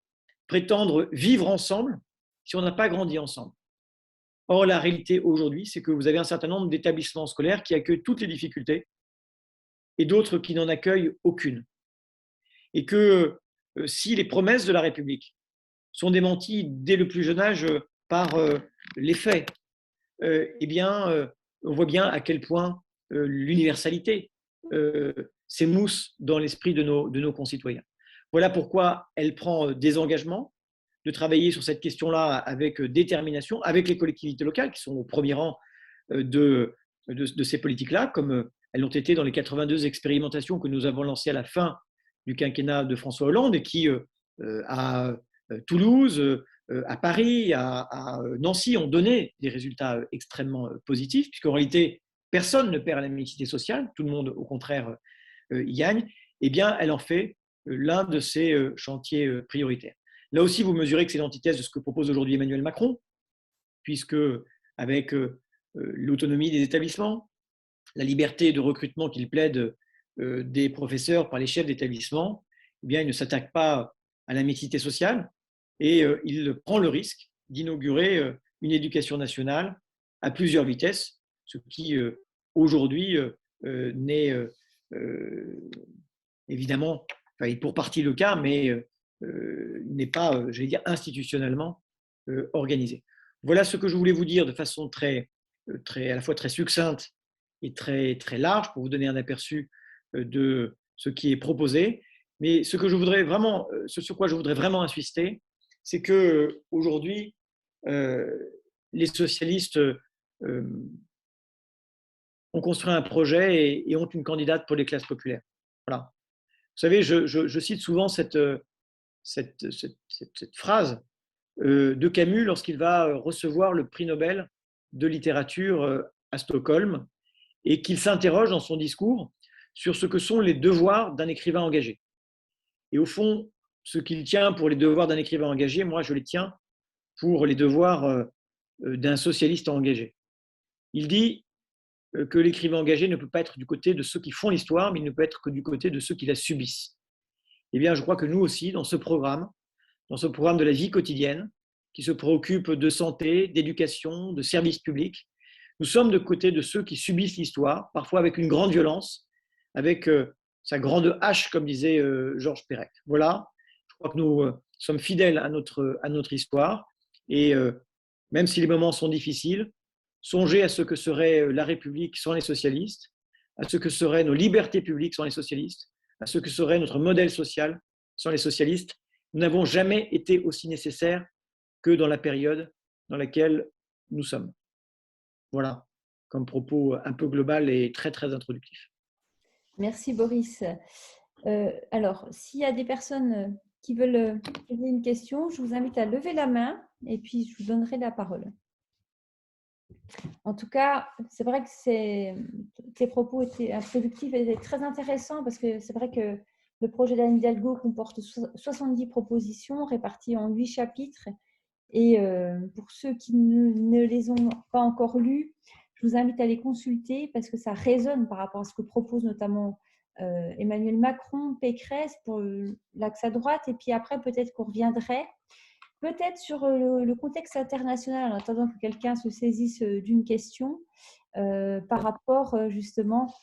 prétendre vivre ensemble si on n'a pas grandi ensemble. Or, la réalité aujourd'hui, c'est que vous avez un certain nombre d'établissements scolaires qui accueillent toutes les difficultés et d'autres qui n'en accueillent aucune. Et que si les promesses de la République sont démenties dès le plus jeune âge par les faits, eh bien, on voit bien à quel point l'universalité s'émousse dans l'esprit de nos concitoyens. Voilà pourquoi elle prend des engagements de travailler sur cette question-là avec détermination, avec les collectivités locales qui sont au premier rang de ces politiques-là, comme elles l'ont été dans les 82 expérimentations que nous avons lancées à la fin du quinquennat de François Hollande et qui, à Toulouse, à Paris, à Nancy, ont donné des résultats extrêmement positifs, puisqu'en réalité, personne ne perd la mixité sociale, tout le monde, au contraire, y gagne. Eh bien, elle en fait l'un de ses chantiers prioritaires. Là aussi, vous mesurez que c'est l'antithèse de ce que propose aujourd'hui Emmanuel Macron, puisque avec l'autonomie des établissements, la liberté de recrutement qu'il plaide des professeurs par les chefs d'établissement, eh bien, il ne s'attaque pas à la mixité sociale et il prend le risque d'inaugurer une éducation nationale à plusieurs vitesses, ce qui aujourd'hui n'est évidemment, enfin, pour partie le cas, mais n'est pas, j'allais dire, institutionnellement organisé. Voilà ce que je voulais vous dire de façon à la fois très succincte et très large pour vous donner un aperçu de ce qui est proposé. Mais ce que je voudrais vraiment, ce sur quoi je voudrais vraiment insister, c'est que aujourd'hui, les socialistes ont construit un projet et ont une candidate pour les classes populaires. Voilà. Vous savez, je cite souvent cette phrase de Camus lorsqu'il va recevoir le prix Nobel de littérature à Stockholm et qu'il s'interroge dans son discours sur ce que sont les devoirs d'un écrivain engagé. Et au fond, ce qu'il tient pour les devoirs d'un écrivain engagé, moi je les tiens pour les devoirs d'un socialiste engagé. Il dit que l'écrivain engagé ne peut pas être du côté de ceux qui font l'histoire, mais il ne peut être que du côté de ceux qui la subissent. Eh bien, je crois que nous aussi, dans ce programme de la vie quotidienne, qui se préoccupe de santé, d'éducation, de services publics, nous sommes de côté de ceux qui subissent l'histoire, parfois avec une grande violence, avec sa grande hache, comme disait Georges Perec. Voilà, je crois que nous sommes fidèles à notre histoire, et même si les moments sont difficiles, songez à ce que serait la République sans les socialistes, à ce que seraient nos libertés publiques sans les socialistes, à ce que serait notre modèle social sans les socialistes. Nous n'avons jamais été aussi nécessaires que dans la période dans laquelle nous sommes. Voilà, comme propos un peu global et très introductif. Merci Boris. Alors, s'il y a des personnes qui veulent poser une question, je vous invite à lever la main et puis je vous donnerai la parole. En tout cas, c'est vrai que tes propos étaient introductifs et très intéressants parce que c'est vrai que le projet d'Anne Hidalgo comporte 70 propositions réparties en 8 chapitres. Et pour ceux qui ne les ont pas encore lus, je vous invite à les consulter parce que ça résonne par rapport à ce que propose notamment Emmanuel Macron, Pécresse pour l'axe à droite. Et puis après, peut-être qu'on reviendrait peut-être sur le contexte international en attendant que quelqu'un se saisisse d'une question par rapport justement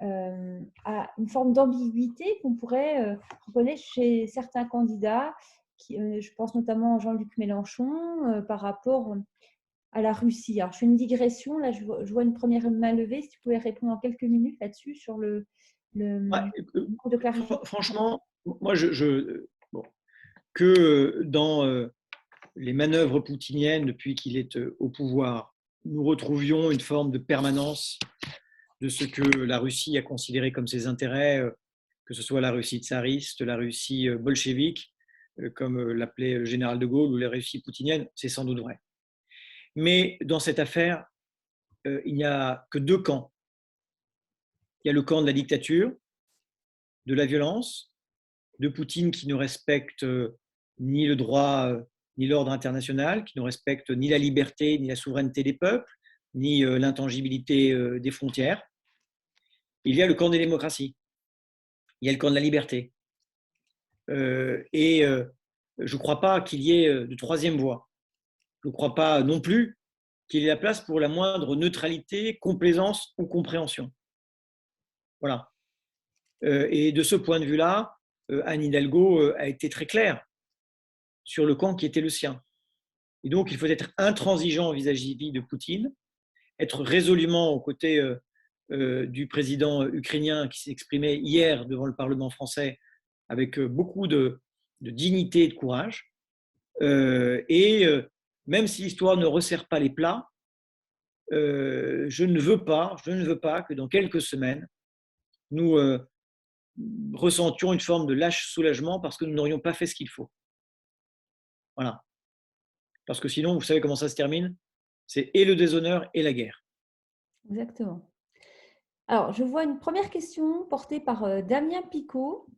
à une forme d'ambiguïté qu'on pourrait reconnaître chez certains candidats. Je pense notamment à Jean-Luc Mélenchon par rapport à la Russie. Alors, je fais une digression. Là, je vois une première main levée. Si tu pouvais répondre en quelques minutes là-dessus sur le manque de clarification. Franchement, moi, bon, que dans les manœuvres poutiniennes depuis qu'il est au pouvoir, nous retrouvions une forme de permanence de ce que la Russie a considéré comme ses intérêts, que ce soit la Russie tsariste, la Russie bolchevique, comme l'appelait le général de Gaulle, ou la Russie poutinienne, c'est sans doute vrai. Mais dans cette affaire, il n'y a que deux camps. Il y a le camp de la dictature, de la violence, de Poutine qui ne respecte ni le droit ni l'ordre international, qui ne respecte ni la liberté ni la souveraineté des peuples, ni l'intangibilité des frontières. Il y a le camp des démocraties, il y a le camp de la liberté. Et je ne crois pas qu'il y ait de troisième voie. Je ne crois pas non plus qu'il y ait la place pour la moindre neutralité, complaisance ou compréhension. Voilà. Et de ce point de vue-là, Anne Hidalgo a été très claire sur le camp qui était le sien. Et donc, il faut être intransigeant vis-à-vis de Poutine, être résolument aux côtés du président ukrainien qui s'est exprimé hier devant le Parlement français avec beaucoup de dignité et de courage. Même si l'histoire ne resserre pas les plats, je ne veux pas que dans quelques semaines, nous ressentions une forme de lâche soulagement parce que nous n'aurions pas fait ce qu'il faut. Voilà. Parce que sinon, vous savez comment ça se termine? C'est et le déshonneur et la guerre. Exactement. Alors, je vois une première question portée par Damien Picot.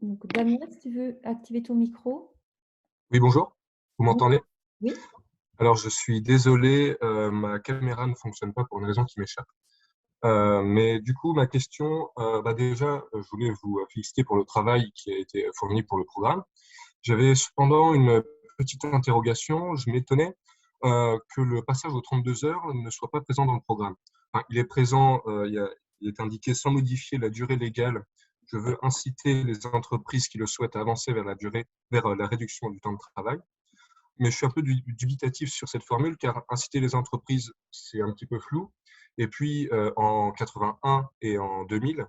Donc, Damien, si tu veux activer ton micro. Oui, bonjour. Vous m'entendez? Oui. Alors, je suis désolé, ma caméra ne fonctionne pas pour une raison qui m'échappe. Mais du coup, ma question, déjà, je voulais vous féliciter pour le travail qui a été fourni pour le programme. J'avais cependant une petite interrogation. Je m'étonnais que le passage aux 32 heures ne soit pas présent dans le programme. Enfin, il est présent, il est indiqué sans modifier la durée légale. Je veux inciter les entreprises qui le souhaitent à avancer vers la réduction du temps de travail. Mais je suis un peu dubitatif sur cette formule car inciter les entreprises, c'est un petit peu flou. Et puis, en 81 et en 2000,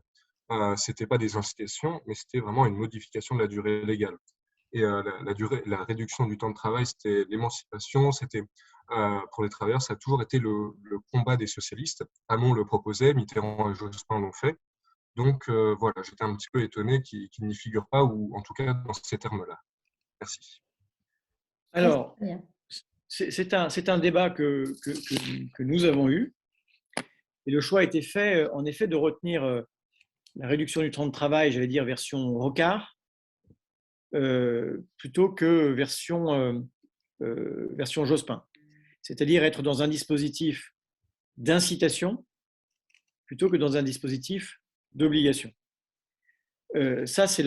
c'était pas des incitations, mais c'était vraiment une modification de la durée légale. Et la réduction du temps de travail, c'était l'émancipation, c'était pour les travailleurs, ça a toujours été le combat des socialistes. Hamon le proposait, Mitterrand et Jospin l'ont fait. Donc voilà, j'étais un petit peu étonné qu'il n'y figure pas, ou en tout cas dans ces termes-là. Merci. Alors, c'est un débat que nous avons eu. Et le choix a été fait, en effet, de retenir la réduction du temps de travail, j'allais dire version Rocard, plutôt que version Jospin. C'est-à-dire être dans un dispositif d'incitation plutôt que dans un dispositif d'obligation. Ça, c'est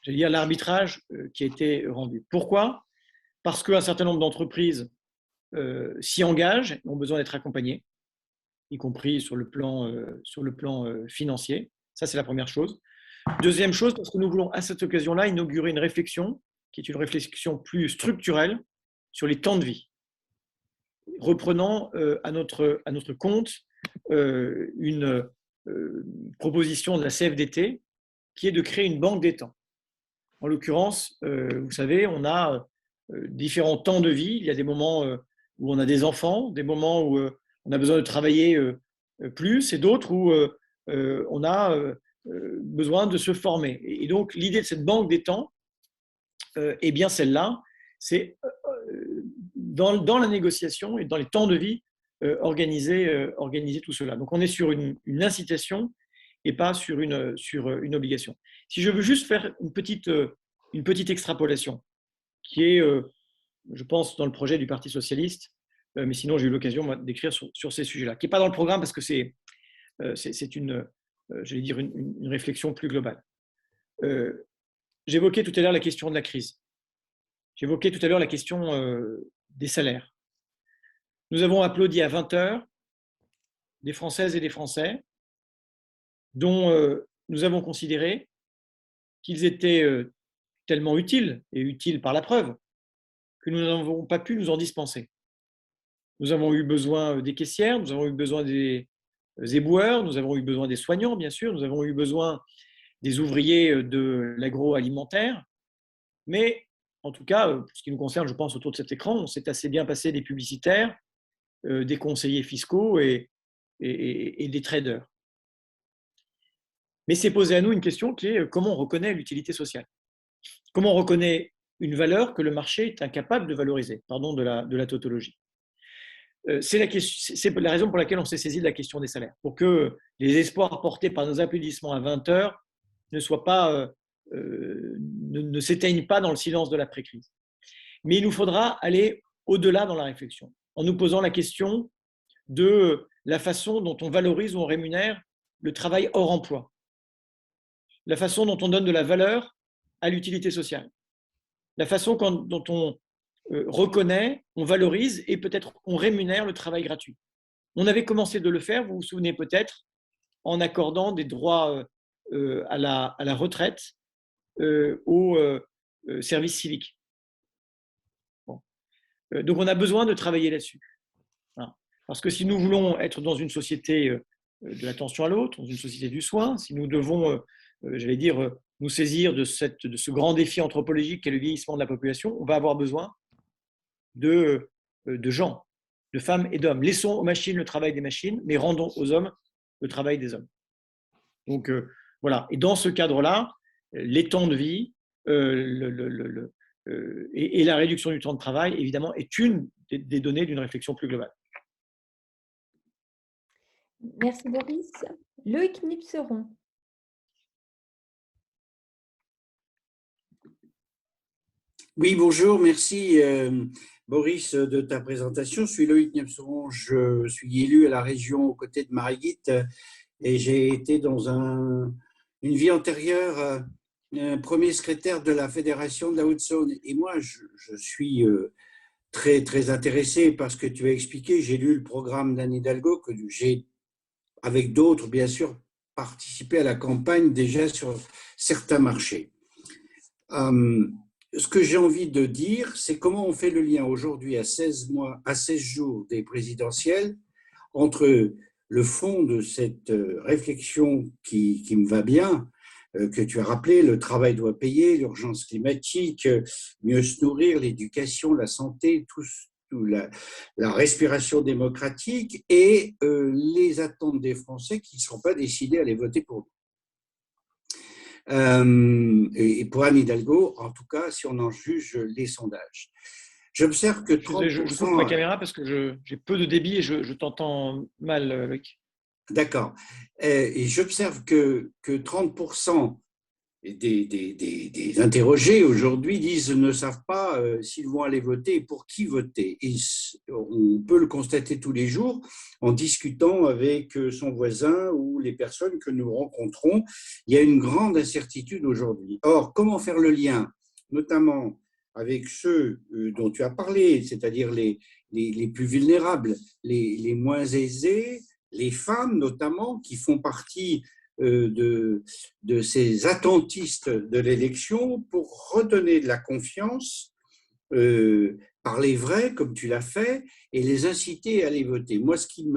l'arbitrage qui a été rendu. Pourquoi? Parce qu'un certain nombre d'entreprises s'y engagent et ont besoin d'être accompagnées, y compris sur le plan financier. Ça, c'est la première chose. Deuxième chose, parce que nous voulons à cette occasion-là inaugurer une réflexion qui est une réflexion plus structurelle sur les temps de vie, reprenant à notre compte une proposition de la CFDT qui est de créer une banque des temps. En l'occurrence, vous savez, on a différents temps de vie. Il y a des moments où on a des enfants, des moments où on a besoin de travailler plus, et d'autres où on a besoin de se former. Et donc, l'idée de cette banque des temps, est bien celle-là, c'est dans la négociation et dans les temps de vie, organiser tout cela. Donc, on est sur une incitation et pas sur une obligation. Si je veux juste faire une petite extrapolation, qui est, je pense, dans le projet du Parti socialiste, mais sinon j'ai eu l'occasion d'écrire sur ces sujets-là, qui n'est pas dans le programme parce que c'est j'allais dire une réflexion plus globale. J'évoquais tout à l'heure la question de la crise. J'évoquais tout à l'heure la question des salaires. Nous avons applaudi à 20 heures des Françaises et des Français dont nous avons considéré qu'ils étaient tellement utiles, et utiles par la preuve, que nous n'avons pas pu nous en dispenser. Nous avons eu besoin des caissières, nous avons eu besoin des éboueurs, nous avons eu besoin des soignants, bien sûr, nous avons eu besoin des ouvriers de l'agroalimentaire, mais en tout cas, pour ce qui nous concerne, je pense, autour de cet écran, on s'est assez bien passé des publicitaires, des conseillers fiscaux et des traders. Mais c'est posé à nous une question qui est comment on reconnaît l'utilité sociale? Comment on reconnaît une valeur que le marché est incapable de valoriser? Pardon de la tautologie. C'est la raison pour laquelle on s'est saisi de la question des salaires, pour que les espoirs portés par nos applaudissements à 20 heures ne s'éteignent pas dans le silence de l'après-crise. Mais il nous faudra aller au-delà dans la réflexion, en nous posant la question de la façon dont on valorise ou on rémunère le travail hors emploi, la façon dont on donne de la valeur à l'utilité sociale, la façon dont on reconnaît, on valorise et peut-être on rémunère le travail gratuit. On avait commencé de le faire, vous vous souvenez peut-être, en accordant des droits à la retraite au service civique. Bon. Donc on a besoin de travailler là-dessus. Voilà. Parce que si nous voulons être dans une société de l'attention à l'autre, dans une société du soin, si nous devons, j'allais dire, nous saisir de ce grand défi anthropologique qu'est le vieillissement de la population, on va avoir besoin de gens, de femmes et d'hommes. Laissons aux machines le travail des machines, mais rendons aux hommes le travail des hommes. Donc voilà. Et dans ce cadre-là, les temps de vie et la réduction du temps de travail, évidemment, est une des données d'une réflexion plus globale. Merci Boris. Loïc Nipseron. Oui, bonjour, merci Boris de ta présentation. Je suis Loïc Nipseron, je suis élu à la région aux côtés de Margit et j'ai été dans une vie antérieure premier secrétaire de la Fédération de la Haute-Saône. Et moi, je suis très, très intéressé par ce que tu as expliqué. J'ai lu le programme d'Anne Hidalgo, que j'ai, avec d'autres, bien sûr, participé à la campagne déjà sur certains marchés. Ce que j'ai envie de dire, c'est comment on fait le lien aujourd'hui à 16 jours des présidentielles entre le fond de cette réflexion qui me va bien, que tu as rappelé, le travail doit payer, l'urgence climatique, mieux se nourrir, l'éducation, la santé, la respiration démocratique et les attentes des Français qui ne sont pas décidés à les voter pour nous. Et pour Anne Hidalgo, en tout cas, si on en juge les sondages. J'observe que 30%… Je coupe ma caméra parce que j'ai peu de débit et je t'entends mal, Loïc. D'accord. Et j'observe que 30% des interrogés aujourd'hui ne savent pas s'ils vont aller voter et pour qui voter. Et on peut le constater tous les jours en discutant avec son voisin ou les personnes que nous rencontrons. Il y a une grande incertitude aujourd'hui. Or, comment faire le lien, notamment avec ceux dont tu as parlé, c'est-à-dire les plus vulnérables, les moins aisés, les femmes notamment, qui font partie de ces attentistes de l'élection pour redonner de la confiance, parler vrai comme tu l'as fait et les inciter à aller voter. Moi, ce qui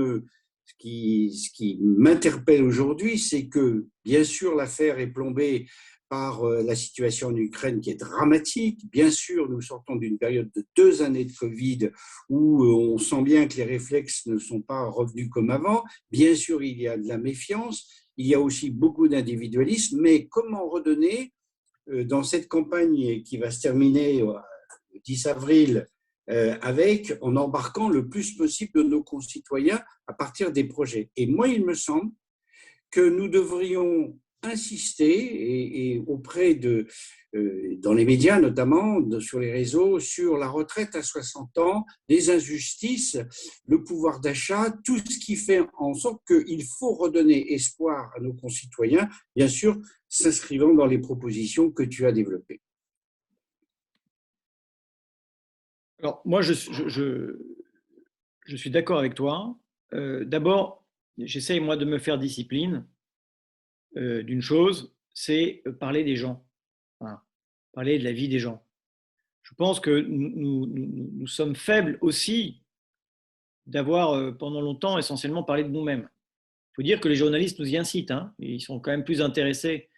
m'interpelle aujourd'hui, c'est que bien sûr l'affaire est plombée par la situation en Ukraine qui est dramatique. Bien sûr, nous sortons d'une période de 2 années de Covid où on sent bien que les réflexes ne sont pas revenus comme avant. Bien sûr, il y a de la méfiance, il y a aussi beaucoup d'individualisme, mais comment redonner dans cette campagne qui va se terminer le 10 avril en embarquant le plus possible de nos concitoyens à partir des projets. Et moi, il me semble que nous devrions insister et auprès dans les médias notamment, sur les réseaux, sur la retraite à 60 ans, les injustices, le pouvoir d'achat, tout ce qui fait en sorte qu'il faut redonner espoir à nos concitoyens, bien sûr, s'inscrivant dans les propositions que tu as développées. Alors, moi, je suis d'accord avec toi. D'abord, j'essaye, moi, de me faire discipline d'une chose, c'est parler des gens, voilà, parler de la vie des gens. Je pense que nous sommes faibles aussi d'avoir pendant longtemps essentiellement parlé de nous-mêmes. Il faut dire que les journalistes nous y incitent, hein, ils sont quand même plus intéressés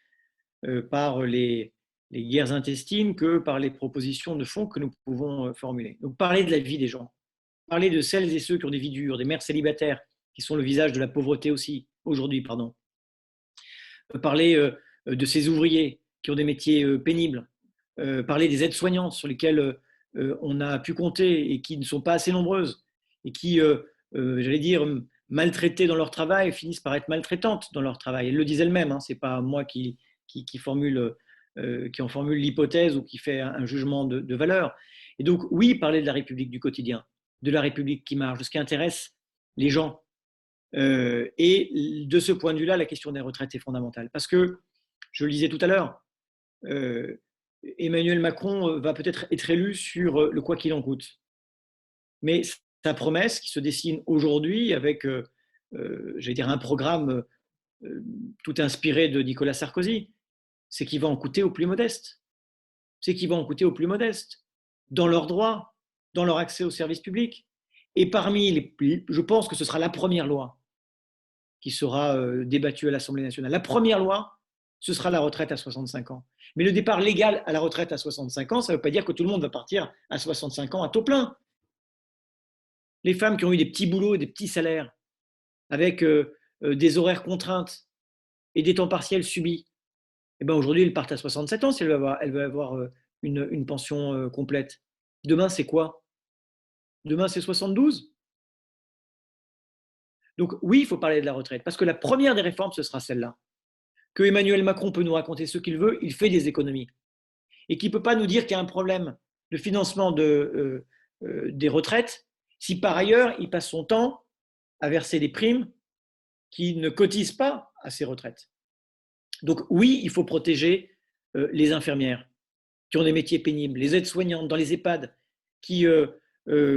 par les guerres intestines que par les propositions de fond que nous pouvons formuler. Donc parler de la vie des gens, parler de celles et ceux qui ont des vies dures, des mères célibataires, qui sont le visage de la pauvreté aussi, aujourd'hui, pardon. Parler de ces ouvriers qui ont des métiers pénibles, parler des aides-soignantes sur lesquelles on a pu compter et qui ne sont pas assez nombreuses et qui, j'allais dire, maltraitées dans leur travail, finissent par être maltraitantes dans leur travail. Elles le disent elles-mêmes, hein, ce n'est pas moi qui en formule l'hypothèse ou qui fait un jugement de valeur. Et donc, oui, parler de la République du quotidien, de la République qui marche, de ce qui intéresse les gens. Et de ce point de vue-là, la question des retraites est fondamentale. Parce que, je le disais tout à l'heure, Emmanuel Macron va peut-être être élu sur le quoi qu'il en coûte. Mais sa promesse qui se dessine aujourd'hui avec, j'allais dire, un programme tout inspiré de Nicolas Sarkozy, c'est qu'il va en coûter aux plus modestes. C'est qu'il va en coûter aux plus modestes, dans leurs droits, dans leur accès aux services publics. Et je pense que ce sera la première loi qui sera débattue à l'Assemblée nationale. La première loi, ce sera la retraite à 65 ans. Mais le départ légal à la retraite à 65 ans, ça ne veut pas dire que tout le monde va partir à 65 ans à taux plein. Les femmes qui ont eu des petits boulots et des petits salaires, avec des horaires contraintes et des temps partiels subis, eh ben aujourd'hui, elles partent à 67 ans si elles veulent avoir une pension complète. Demain, c'est quoi? Demain, c'est 72. Donc oui, il faut parler de la retraite, parce que la première des réformes, ce sera celle-là. Que Emmanuel Macron peut nous raconter ce qu'il veut, il fait des économies. Et qu'il ne peut pas nous dire qu'il y a un problème de financement des retraites si par ailleurs, il passe son temps à verser des primes qui ne cotisent pas à ces retraites. Donc oui, il faut protéger les infirmières qui ont des métiers pénibles, les aides-soignantes dans les EHPAD qui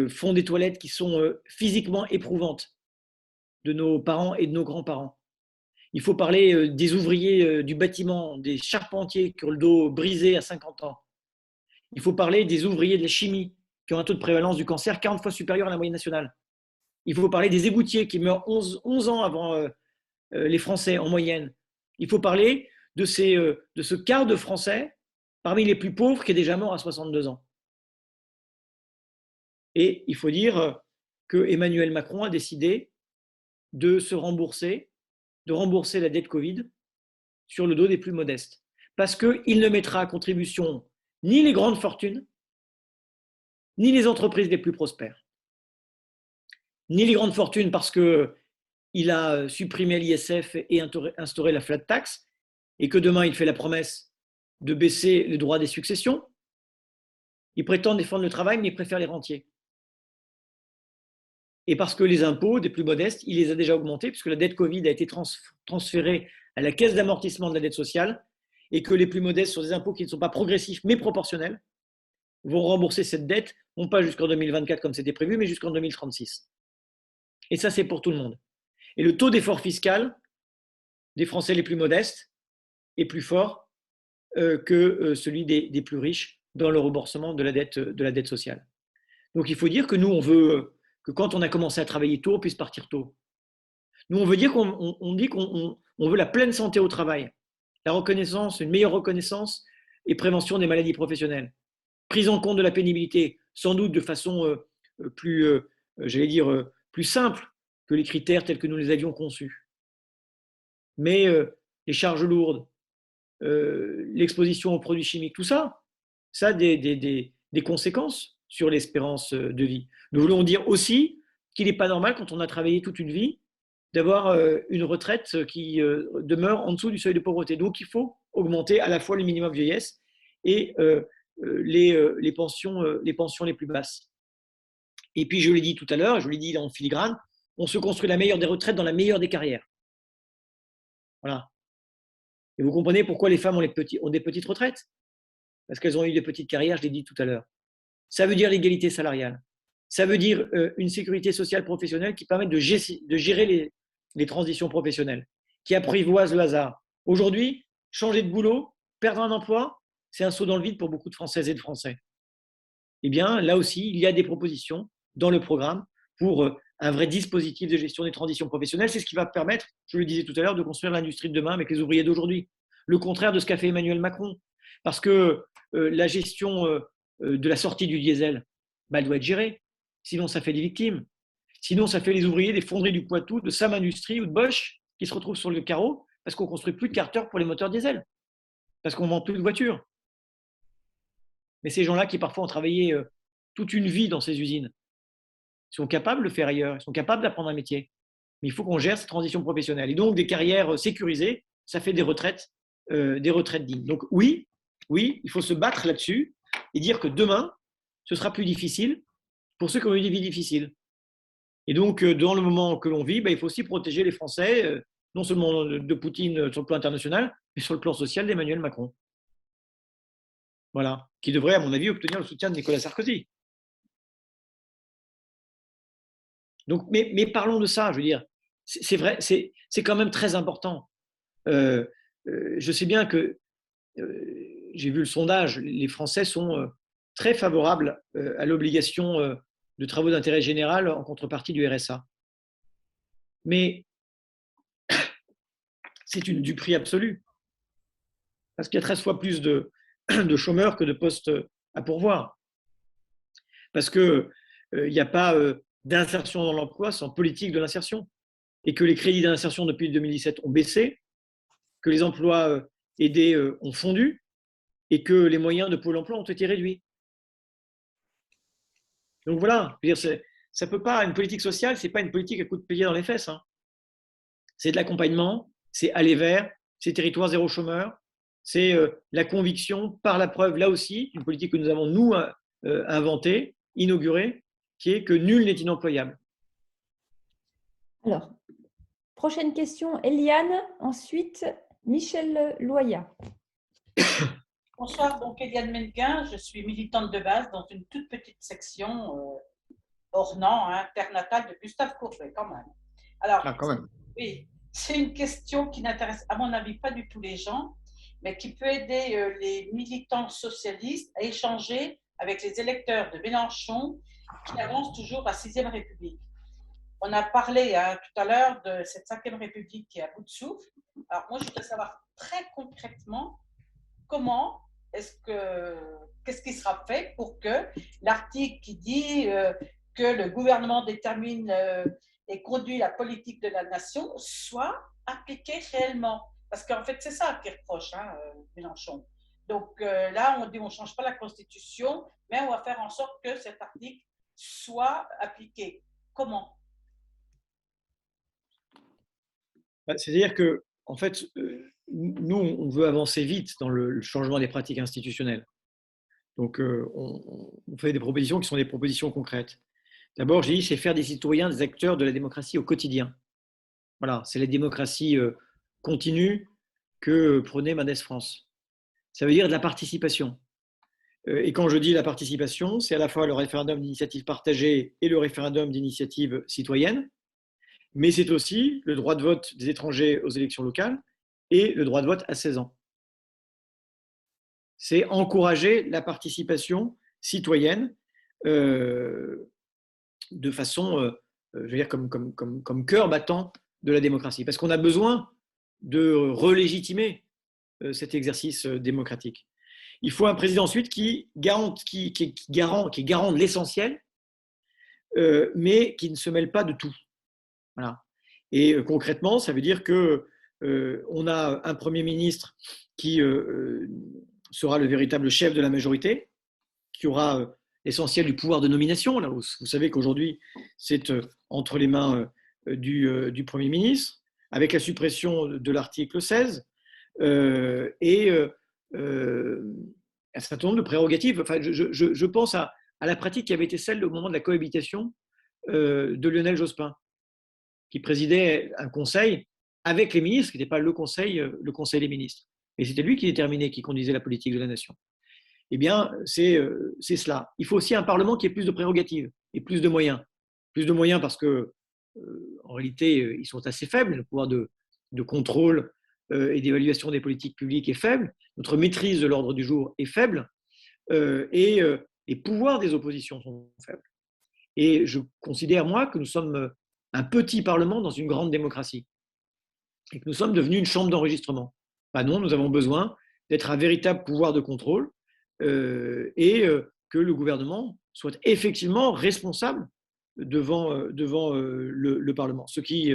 font des toilettes qui sont physiquement éprouvantes de nos parents et de nos grands-parents. Il faut parler des ouvriers du bâtiment, des charpentiers qui ont le dos brisé à 50 ans. Il faut parler des ouvriers de la chimie qui ont un taux de prévalence du cancer 40 fois supérieur à la moyenne nationale. Il faut parler des égoutiers qui meurent 11 ans avant les Français en moyenne. Il faut parler de ce quart de Français parmi les plus pauvres qui est déjà mort à 62 ans. Et il faut dire que Emmanuel Macron a décidé de rembourser la dette Covid sur le dos des plus modestes. Parce qu'il ne mettra à contribution ni les grandes fortunes, ni les entreprises les plus prospères. Ni les grandes fortunes parce qu'il a supprimé l'ISF et instauré la flat tax, et que demain il fait la promesse de baisser les droits des successions. Il prétend défendre le travail, mais il préfère les rentiers. Et parce que les impôts des plus modestes, il les a déjà augmentés, puisque la dette Covid a été transférée à la caisse d'amortissement de la dette sociale, et que les plus modestes, sur des impôts qui ne sont pas progressifs, mais proportionnels, vont rembourser cette dette, non pas jusqu'en 2024 comme c'était prévu, mais jusqu'en 2036. Et ça, c'est pour tout le monde. Et le taux d'effort fiscal des Français les plus modestes est plus fort que celui des plus riches dans le remboursement de la dette sociale. Donc il faut dire que nous, on veut que quand on a commencé à travailler tôt, on puisse partir tôt. Nous, on veut dire qu'on dit qu'on veut la pleine santé au travail, la reconnaissance, une meilleure reconnaissance et prévention des maladies professionnelles, prise en compte de la pénibilité, sans doute de façon plus simple que les critères tels que nous les avions conçus. Mais les charges lourdes, l'exposition aux produits chimiques, tout ça, ça a des conséquences sur l'espérance de vie. Nous voulons dire aussi qu'il n'est pas normal, quand on a travaillé toute une vie, d'avoir une retraite qui demeure en dessous du seuil de pauvreté. Donc il faut augmenter à la fois le minimum vieillesse et les pensions les plus basses. Et puis je l'ai dit tout à l'heure, je l'ai dit en filigrane, on se construit la meilleure des retraites dans la meilleure des carrières. Voilà. Et vous comprenez pourquoi les femmes ont des petites retraites? Parce qu'elles ont eu des petites carrières, je l'ai dit tout à l'heure. Ça veut dire l'égalité salariale. Ça veut dire une sécurité sociale professionnelle qui permette de gérer les transitions professionnelles, qui apprivoise le hasard. Aujourd'hui, changer de boulot, perdre un emploi, c'est un saut dans le vide pour beaucoup de Françaises et de Français. Eh bien, là aussi, il y a des propositions dans le programme pour un vrai dispositif de gestion des transitions professionnelles. C'est ce qui va permettre, je le disais tout à l'heure, de construire l'industrie de demain avec les ouvriers d'aujourd'hui. Le contraire de ce qu'a fait Emmanuel Macron. Parce que la gestion de la sortie du diesel, elle doit être gérée. Sinon, ça fait des victimes. Sinon, ça fait les ouvriers des fonderies du Poitou, de Sam Industries ou de Bosch qui se retrouvent sur le carreau parce qu'on ne construit plus de carters pour les moteurs diesel. Parce qu'on ne vend plus de voitures. Mais ces gens-là qui parfois ont travaillé toute une vie dans ces usines, ils sont capables de le faire ailleurs, ils sont capables d'apprendre un métier. Mais il faut qu'on gère cette transition professionnelle. Et donc, des carrières sécurisées, ça fait des retraites dignes. Donc oui, il faut se battre là-dessus et dire que demain, ce sera plus difficile pour ceux qui ont eu des vies difficiles. Et donc, dans le moment que l'on vit, il faut aussi protéger les Français, non seulement de Poutine sur le plan international, mais sur le plan social d'Emmanuel Macron. Voilà, qui devrait, à mon avis, obtenir le soutien de Nicolas Sarkozy. Donc, mais parlons de ça, je veux dire, c'est vrai, c'est quand même très important. Je sais bien que j'ai vu le sondage, les Français sont très favorables à l'obligation de travaux d'intérêt général en contrepartie du RSA. Mais c'est une duperie absolue, parce qu'il y a 13 fois plus de chômeurs que de postes à pourvoir. Parce qu'il n'y a pas d'insertion dans l'emploi sans politique de l'insertion. Et que les crédits d'insertion depuis 2017 ont baissé, que les emplois aidés ont fondu et que les moyens de Pôle emploi ont été réduits. Donc voilà, je veux dire, ça peut pas, une politique sociale, ce n'est pas une politique à coup de pied dans les fesses. Hein. C'est de l'accompagnement, c'est aller vers, c'est territoire zéro chômeur, c'est la conviction, par la preuve, là aussi, une politique que nous avons, nous, inventée, inaugurée, qui est que nul n'est inemployable. Alors, prochaine question, Eliane. Ensuite, Michel Loya. Bonsoir, donc Eliane Menguin, je suis militante de base dans une toute petite section Ornans, internatale de Gustave Courbet, quand même. Alors, quand même. Oui, c'est une question qui n'intéresse, à mon avis, pas du tout les gens, mais qui peut aider les militants socialistes à échanger avec les électeurs de Mélenchon qui avancent toujours à 6e République. On a parlé tout à l'heure de cette 5e République qui est à bout de souffle. Alors, moi, je voudrais savoir très concrètement qu'est-ce qui sera fait pour que l'article qui dit que le gouvernement détermine et conduit la politique de la nation soit appliqué réellement. Parce qu'en fait, c'est ça qui reproche Mélenchon. Donc là, on dit on ne change pas la Constitution, mais on va faire en sorte que cet article soit appliqué. Comment ? C'est-à-dire que, en fait, nous, on veut avancer vite dans le changement des pratiques institutionnelles. Donc, on fait des propositions qui sont des propositions concrètes. D'abord, j'ai dit, c'est faire des citoyens des acteurs de la démocratie au quotidien. Voilà, c'est la démocratie continue que prônait Mendes France. Ça veut dire de la participation. Et quand je dis la participation, c'est à la fois le référendum d'initiative partagée et le référendum d'initiative citoyenne, mais c'est aussi le droit de vote des étrangers aux élections locales et le droit de vote à 16 ans. C'est encourager la participation citoyenne de façon, je veux dire, comme cœur battant de la démocratie. Parce qu'on a besoin de relégitimer cet exercice démocratique. Il faut un président ensuite qui est garant de l'essentiel, mais qui ne se mêle pas de tout. Voilà. Et concrètement, ça veut dire qu'on a un Premier ministre qui sera le véritable chef de la majorité, qui aura l'essentiel du pouvoir de nomination. Là où vous savez qu'aujourd'hui, c'est entre les mains du Premier ministre, avec la suppression de l'article 16 et un certain nombre de prérogatives. Enfin, je pense à la pratique qui avait été celle au moment de la cohabitation de Lionel Jospin, qui présidait un conseil avec les ministres, qui n'était pas le conseil des ministres. Et c'était lui qui déterminait, qui conduisait la politique de la nation. Eh bien, c'est cela. Il faut aussi un Parlement qui ait plus de prérogatives et plus de moyens. Plus de moyens parce que, en réalité, ils sont assez faibles. Le pouvoir de contrôle et d'évaluation des politiques publiques est faible. Notre maîtrise de l'ordre du jour est faible. Et les pouvoirs des oppositions sont faibles. Et je considère, moi, que nous sommes un petit Parlement dans une grande démocratie et que nous sommes devenus une chambre d'enregistrement. Ben non, nous avons besoin d'être un véritable pouvoir de contrôle et que le gouvernement soit effectivement responsable devant le Parlement. Ce qui,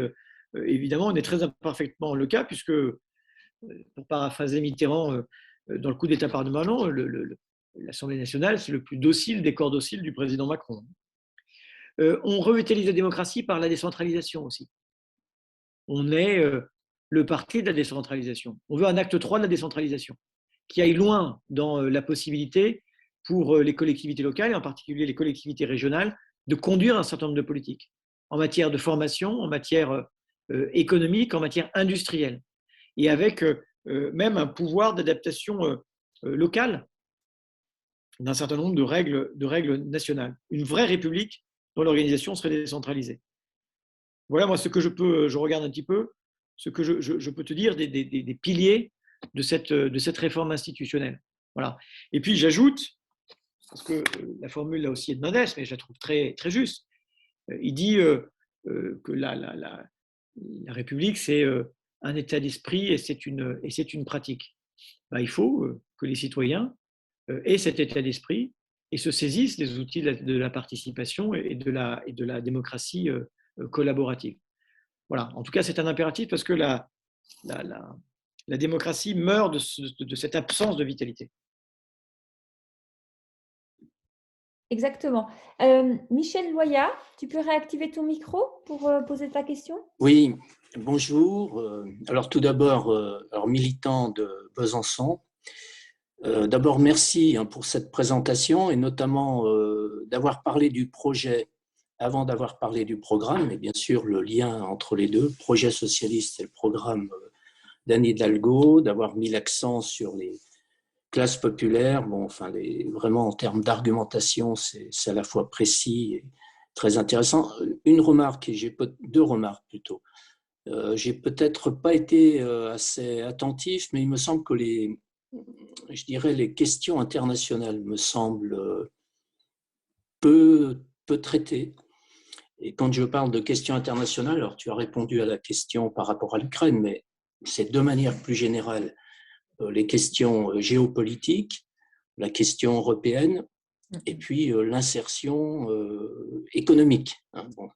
évidemment, n'est très imparfaitement le cas puisque, pour paraphraser Mitterrand, dans le coup d'État permanent, l'Assemblée nationale, c'est le plus docile des corps dociles du président Macron. On revitalise la démocratie par la décentralisation aussi. On est le parti de la décentralisation. On veut un acte 3 de la décentralisation qui aille loin dans la possibilité pour les collectivités locales, et en particulier les collectivités régionales, de conduire un certain nombre de politiques en matière de formation, en matière économique, en matière industrielle, et avec même un pouvoir d'adaptation locale d'un certain nombre de règles nationales. Une vraie république dont l'organisation serait décentralisée. Voilà, moi, ce que je regarde un petit peu, ce que je peux te dire des piliers de cette réforme institutionnelle. Voilà. Et puis, j'ajoute parce que la formule là aussi est de modeste, mais je la trouve très, très juste. Il dit que la République, c'est un état d'esprit et c'est une pratique. Ben, il faut que les citoyens aient cet état d'esprit et se saisissent des outils de la participation et de la démocratie collaborative. Voilà. En tout cas, c'est un impératif parce que la démocratie meurt de cette absence de vitalité. Exactement. Michel Loya, tu peux réactiver ton micro pour poser ta question? Oui, bonjour. Alors tout d'abord, militant de Besançon, d'abord merci pour cette présentation et notamment d'avoir parlé du projet avant d'avoir parlé du programme, et bien sûr le lien entre les deux, projet socialiste et le programme d'Anne Hidalgo, d'avoir mis l'accent sur les classes populaires. Bon, enfin, vraiment en termes d'argumentation, c'est à la fois précis et très intéressant. Une remarque, et j'ai deux remarques plutôt. J'ai peut-être pas été assez attentif, mais il me semble que les questions internationales me semblent peu traitées. Et quand je parle de questions internationales, alors tu as répondu à la question par rapport à l'Ukraine, mais c'est de manière plus générale les questions géopolitiques, la question européenne, et puis l'insertion économique. Bon,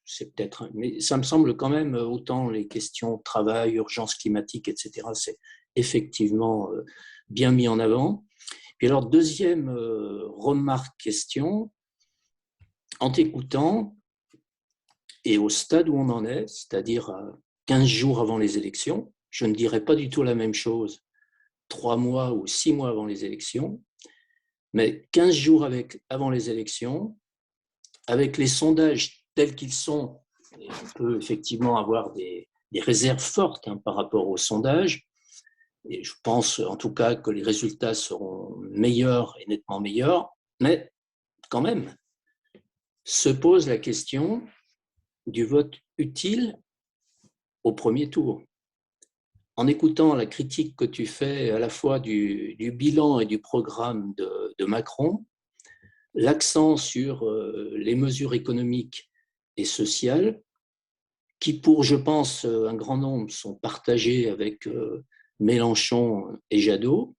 c'est peut-être, mais ça me semble quand même autant les questions travail, urgence climatique, etc. C'est effectivement bien mis en avant. Puis alors deuxième remarque, question, en t'écoutant et au stade où on en est, c'est-à-dire 15 jours avant les élections, je ne dirais pas du tout la même chose 3 mois ou 6 mois avant les élections, mais 15 jours avant les élections, avec les sondages tels qu'ils sont, et on peut effectivement avoir des réserves fortes par rapport aux sondages, et je pense en tout cas que les résultats seront meilleurs et nettement meilleurs, mais quand même, se pose la question du vote utile au premier tour. En écoutant la critique que tu fais à la fois du bilan et du programme de Macron, l'accent sur les mesures économiques et sociales, qui pour, je pense, un grand nombre sont partagées avec Mélenchon et Jadot.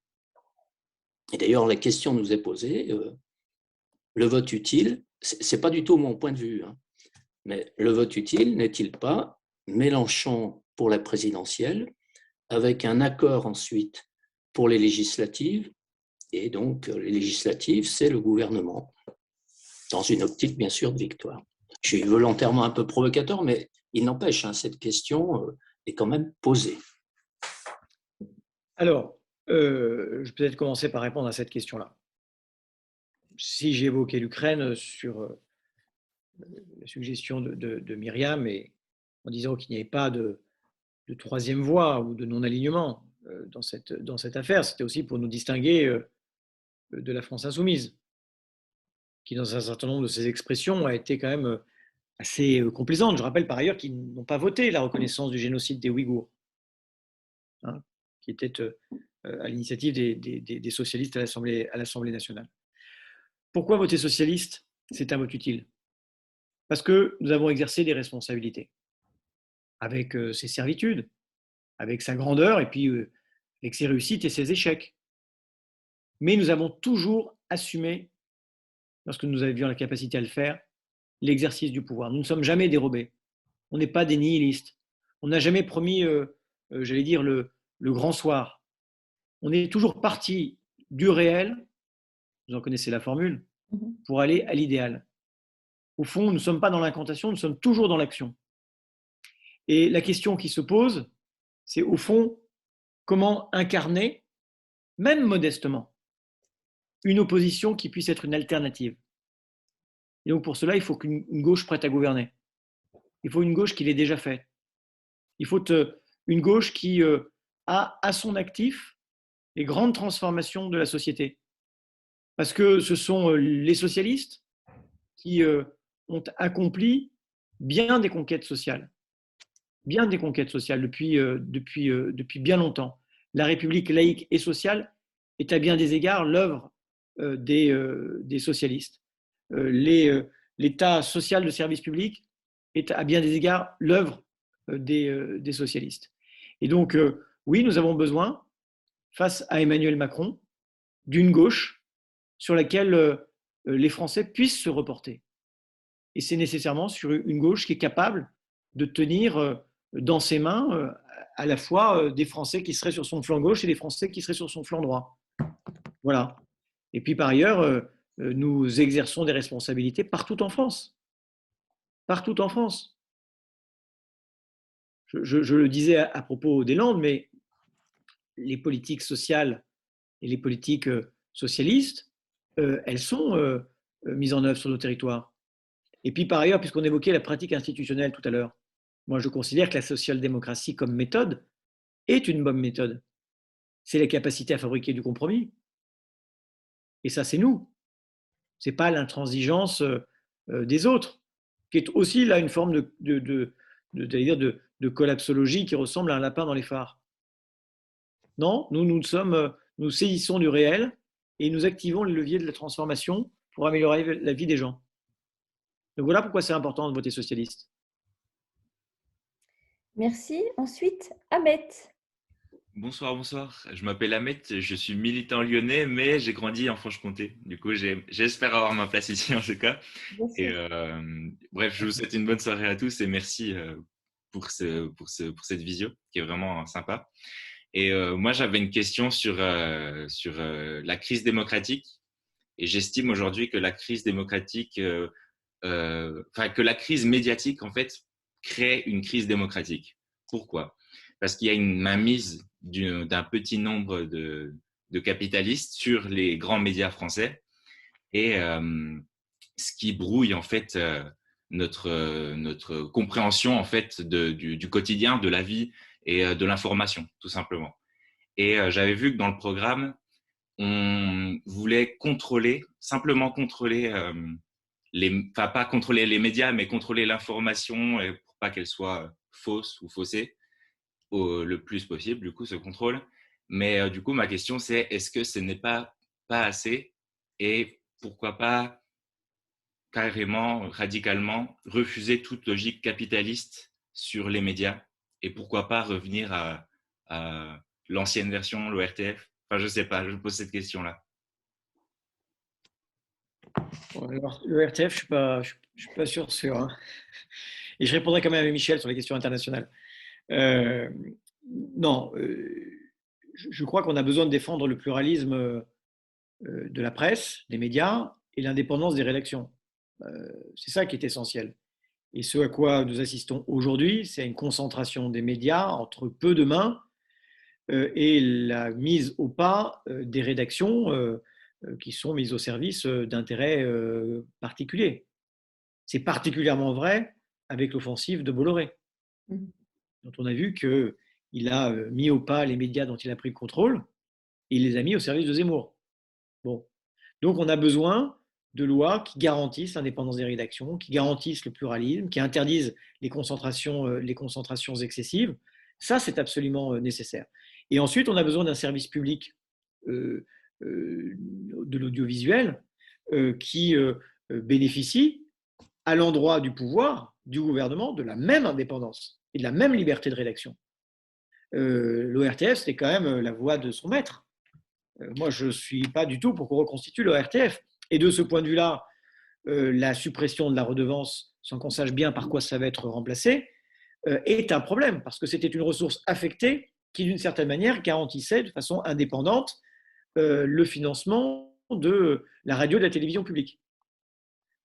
Et d'ailleurs, la question nous est posée, le vote utile, ce n'est pas du tout mon point de vue, mais le vote utile n'est-il pas Mélenchon pour la présidentielle, avec un accord ensuite pour les législatives, et donc les législatives, c'est le gouvernement, dans une optique bien sûr de victoire. Je suis volontairement un peu provocateur, mais il n'empêche, cette question est quand même posée. Alors, je vais peut-être commencer par répondre à cette question-là. Si j'ai évoqué l'Ukraine sur la suggestion de Myriam, et en disant qu'il n'y avait pas de troisième voie ou de non-alignement dans cette affaire, c'était aussi pour nous distinguer de la France insoumise, qui dans un certain nombre de ses expressions a été quand même assez complaisante. Je rappelle par ailleurs qu'ils n'ont pas voté la reconnaissance du génocide des Ouïghours, qui était à l'initiative des socialistes à l'Assemblée nationale. Pourquoi voter socialiste? C'est un vote utile. Parce que nous avons exercé des responsabilités, avec ses servitudes, avec sa grandeur, et puis avec ses réussites et ses échecs. Mais nous avons toujours assumé, lorsque nous avions la capacité à le faire, l'exercice du pouvoir. Nous ne sommes jamais dérobés. On n'est pas des nihilistes. On n'a jamais promis, j'allais dire, le grand soir. On est toujours parti du réel, vous en connaissez la formule, pour aller à l'idéal. Au fond, nous ne sommes pas dans l'incantation, nous sommes toujours dans l'action. Et la question qui se pose, c'est au fond, comment incarner, même modestement, une opposition qui puisse être une alternative. Et donc pour cela, il faut qu'une gauche prête à gouverner. Il faut une gauche qui l'ait déjà fait. Il faut une gauche qui a à son actif les grandes transformations de la société. Parce que ce sont les socialistes qui ont accompli bien des conquêtes sociales. Bien des conquêtes sociales depuis bien longtemps. La République laïque et sociale est à bien des égards l'œuvre des socialistes. L'État social de service public est à bien des égards l'œuvre des socialistes. Et donc, oui, nous avons besoin, face à Emmanuel Macron, d'une gauche sur laquelle les Français puissent se reporter. Et c'est nécessairement sur une gauche qui est capable de tenir dans ses mains à la fois des Français qui seraient sur son flanc gauche et des Français qui seraient sur son flanc droit. Voilà. Et puis par ailleurs, nous exerçons des responsabilités partout en France. Partout en France. Je le disais à propos des Landes, mais les politiques sociales et les politiques socialistes, elles sont mises en œuvre sur nos territoires. Et puis par ailleurs, puisqu'on évoquait la pratique institutionnelle tout à l'heure, moi je considère que la social-démocratie comme méthode est une bonne méthode. C'est la capacité à fabriquer du compromis. Et ça, c'est nous. Ce n'est pas l'intransigeance des autres, qui est aussi là une forme de collapsologie qui ressemble à un lapin dans les phares. Non, nous saisissons du réel et nous activons les leviers de la transformation pour améliorer la vie des gens. Donc voilà pourquoi c'est important de voter socialiste. Merci. Ensuite, Ahmet. Bonsoir, bonsoir. Je m'appelle Ahmet, je suis militant lyonnais, mais j'ai grandi en Franche-Comté. Du coup, j'espère avoir ma place ici en tout cas. Et bref, je vous souhaite une bonne soirée à tous et merci pour cette visio qui est vraiment sympa. Et moi, j'avais une question sur la crise démocratique. Et j'estime aujourd'hui que la crise démocratique, que la crise médiatique, en fait, crée une crise démocratique. Pourquoi ? Parce qu'il y a une mainmise d'un petit nombre de capitalistes sur les grands médias français et ce qui brouille en fait notre compréhension en fait du quotidien, de la vie et de l'information, tout simplement. Et j'avais vu que dans le programme, on voulait simplement contrôler pas contrôler les médias, mais contrôler l'information pour pas qu'elle soit fausse ou faussée le plus possible, du coup, ce contrôle. Mais du coup, ma question, c'est est-ce que ce n'est pas assez et pourquoi pas carrément, radicalement, refuser toute logique capitaliste sur les médias et pourquoi pas revenir à l'ancienne version, l'ORTF. Enfin, je sais pas, je pose cette question-là. Alors, l'ORTF, je suis pas sûr. Hein. Et je répondrai quand même à Michel sur les questions internationales. Non, je crois qu'on a besoin de défendre le pluralisme de la presse, des médias et l'indépendance des rédactions. C'est ça qui est essentiel. Et ce à quoi nous assistons aujourd'hui, c'est une concentration des médias entre peu de mains et la mise au pas des rédactions qui sont mises au service d'intérêts particuliers. C'est particulièrement vrai avec l'offensive de Bolloré, dont on a vu qu'il a mis au pas les médias dont il a pris le contrôle et il les a mis au service de Zemmour. Bon. Donc on a besoin de lois qui garantissent l'indépendance des rédactions, qui garantissent le pluralisme, qui interdisent les concentrations excessives. Ça, c'est absolument nécessaire. Et ensuite, on a besoin d'un service public de l'audiovisuel qui bénéficie à l'endroit du pouvoir, du gouvernement, de la même indépendance et de la même liberté de rédaction. L'ORTF, c'est quand même la voix de son maître. Moi, je ne suis pas du tout pour qu'on reconstitue l'ORTF. Et de ce point de vue-là, la suppression de la redevance, sans qu'on sache bien par quoi ça va être remplacé, est un problème, parce que c'était une ressource affectée qui, d'une certaine manière, garantissait de façon indépendante le financement de la radio et de la télévision publique.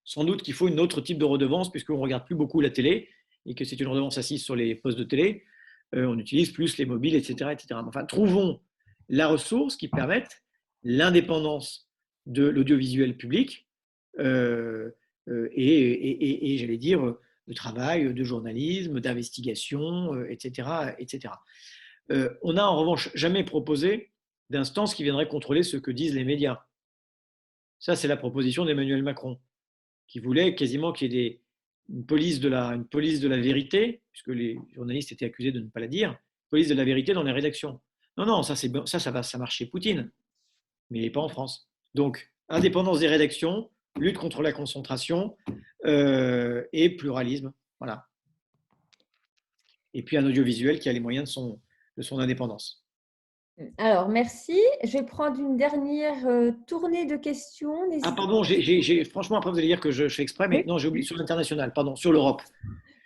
Sans doute qu'il faut un autre type de redevance, puisqu'on ne regarde plus beaucoup la télé, et que c'est une redevance assise sur les postes de télé, on utilise plus les mobiles, etc. etc. Enfin, trouvons la ressource qui permette l'indépendance de l'audiovisuel public et j'allais dire, de travail, de journalisme, d'investigation, etc. etc. On n'a en revanche jamais proposé d'instance qui viendrait contrôler ce que disent les médias. Ça, c'est la proposition d'Emmanuel Macron, qui voulait quasiment qu'il y ait une police de la vérité, puisque les journalistes étaient accusés de ne pas la dire, police de la vérité dans les rédactions. Non, ça marche chez Poutine, mais pas en France. Donc, indépendance des rédactions, lutte contre la concentration et pluralisme. Voilà. Et puis un audiovisuel qui a les moyens de son indépendance. Alors, merci. Je vais prendre une dernière tournée de questions. Ah, pardon, franchement, après vous allez dire que je fais exprès, mais Oui. non, j'ai oublié sur l'international, pardon, sur l'Europe.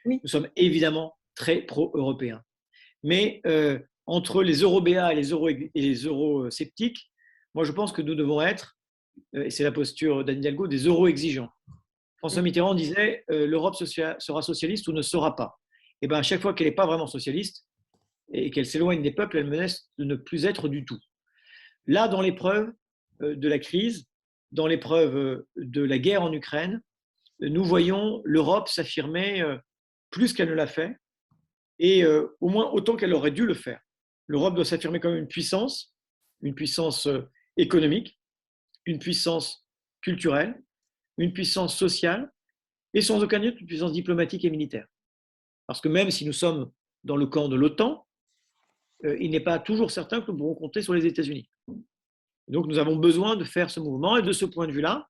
Oui. Nous sommes évidemment très pro-européens. Mais entre les eurobéas et les eurosceptiques, moi je pense que nous devons être, et c'est la posture d'Anne Hidalgo, des euro-exigeants. François Mitterrand disait l'Europe sera socialiste ou ne sera pas. Et bien à chaque fois qu'elle n'est pas vraiment socialiste et qu'elle s'éloigne des peuples, elle menace de ne plus être du tout. Là, dans l'épreuve de la crise, dans l'épreuve de la guerre en Ukraine, nous voyons l'Europe s'affirmer plus qu'elle ne l'a fait, et au moins autant qu'elle aurait dû le faire. L'Europe doit s'affirmer comme une puissance économique, une puissance culturelle, une puissance sociale, et sans aucun doute une puissance diplomatique et militaire. Parce que même si nous sommes dans le camp de l'OTAN, il n'est pas toujours certain que nous pourrons compter sur les États-Unis. Donc nous avons besoin de faire ce mouvement, et de ce point de vue-là,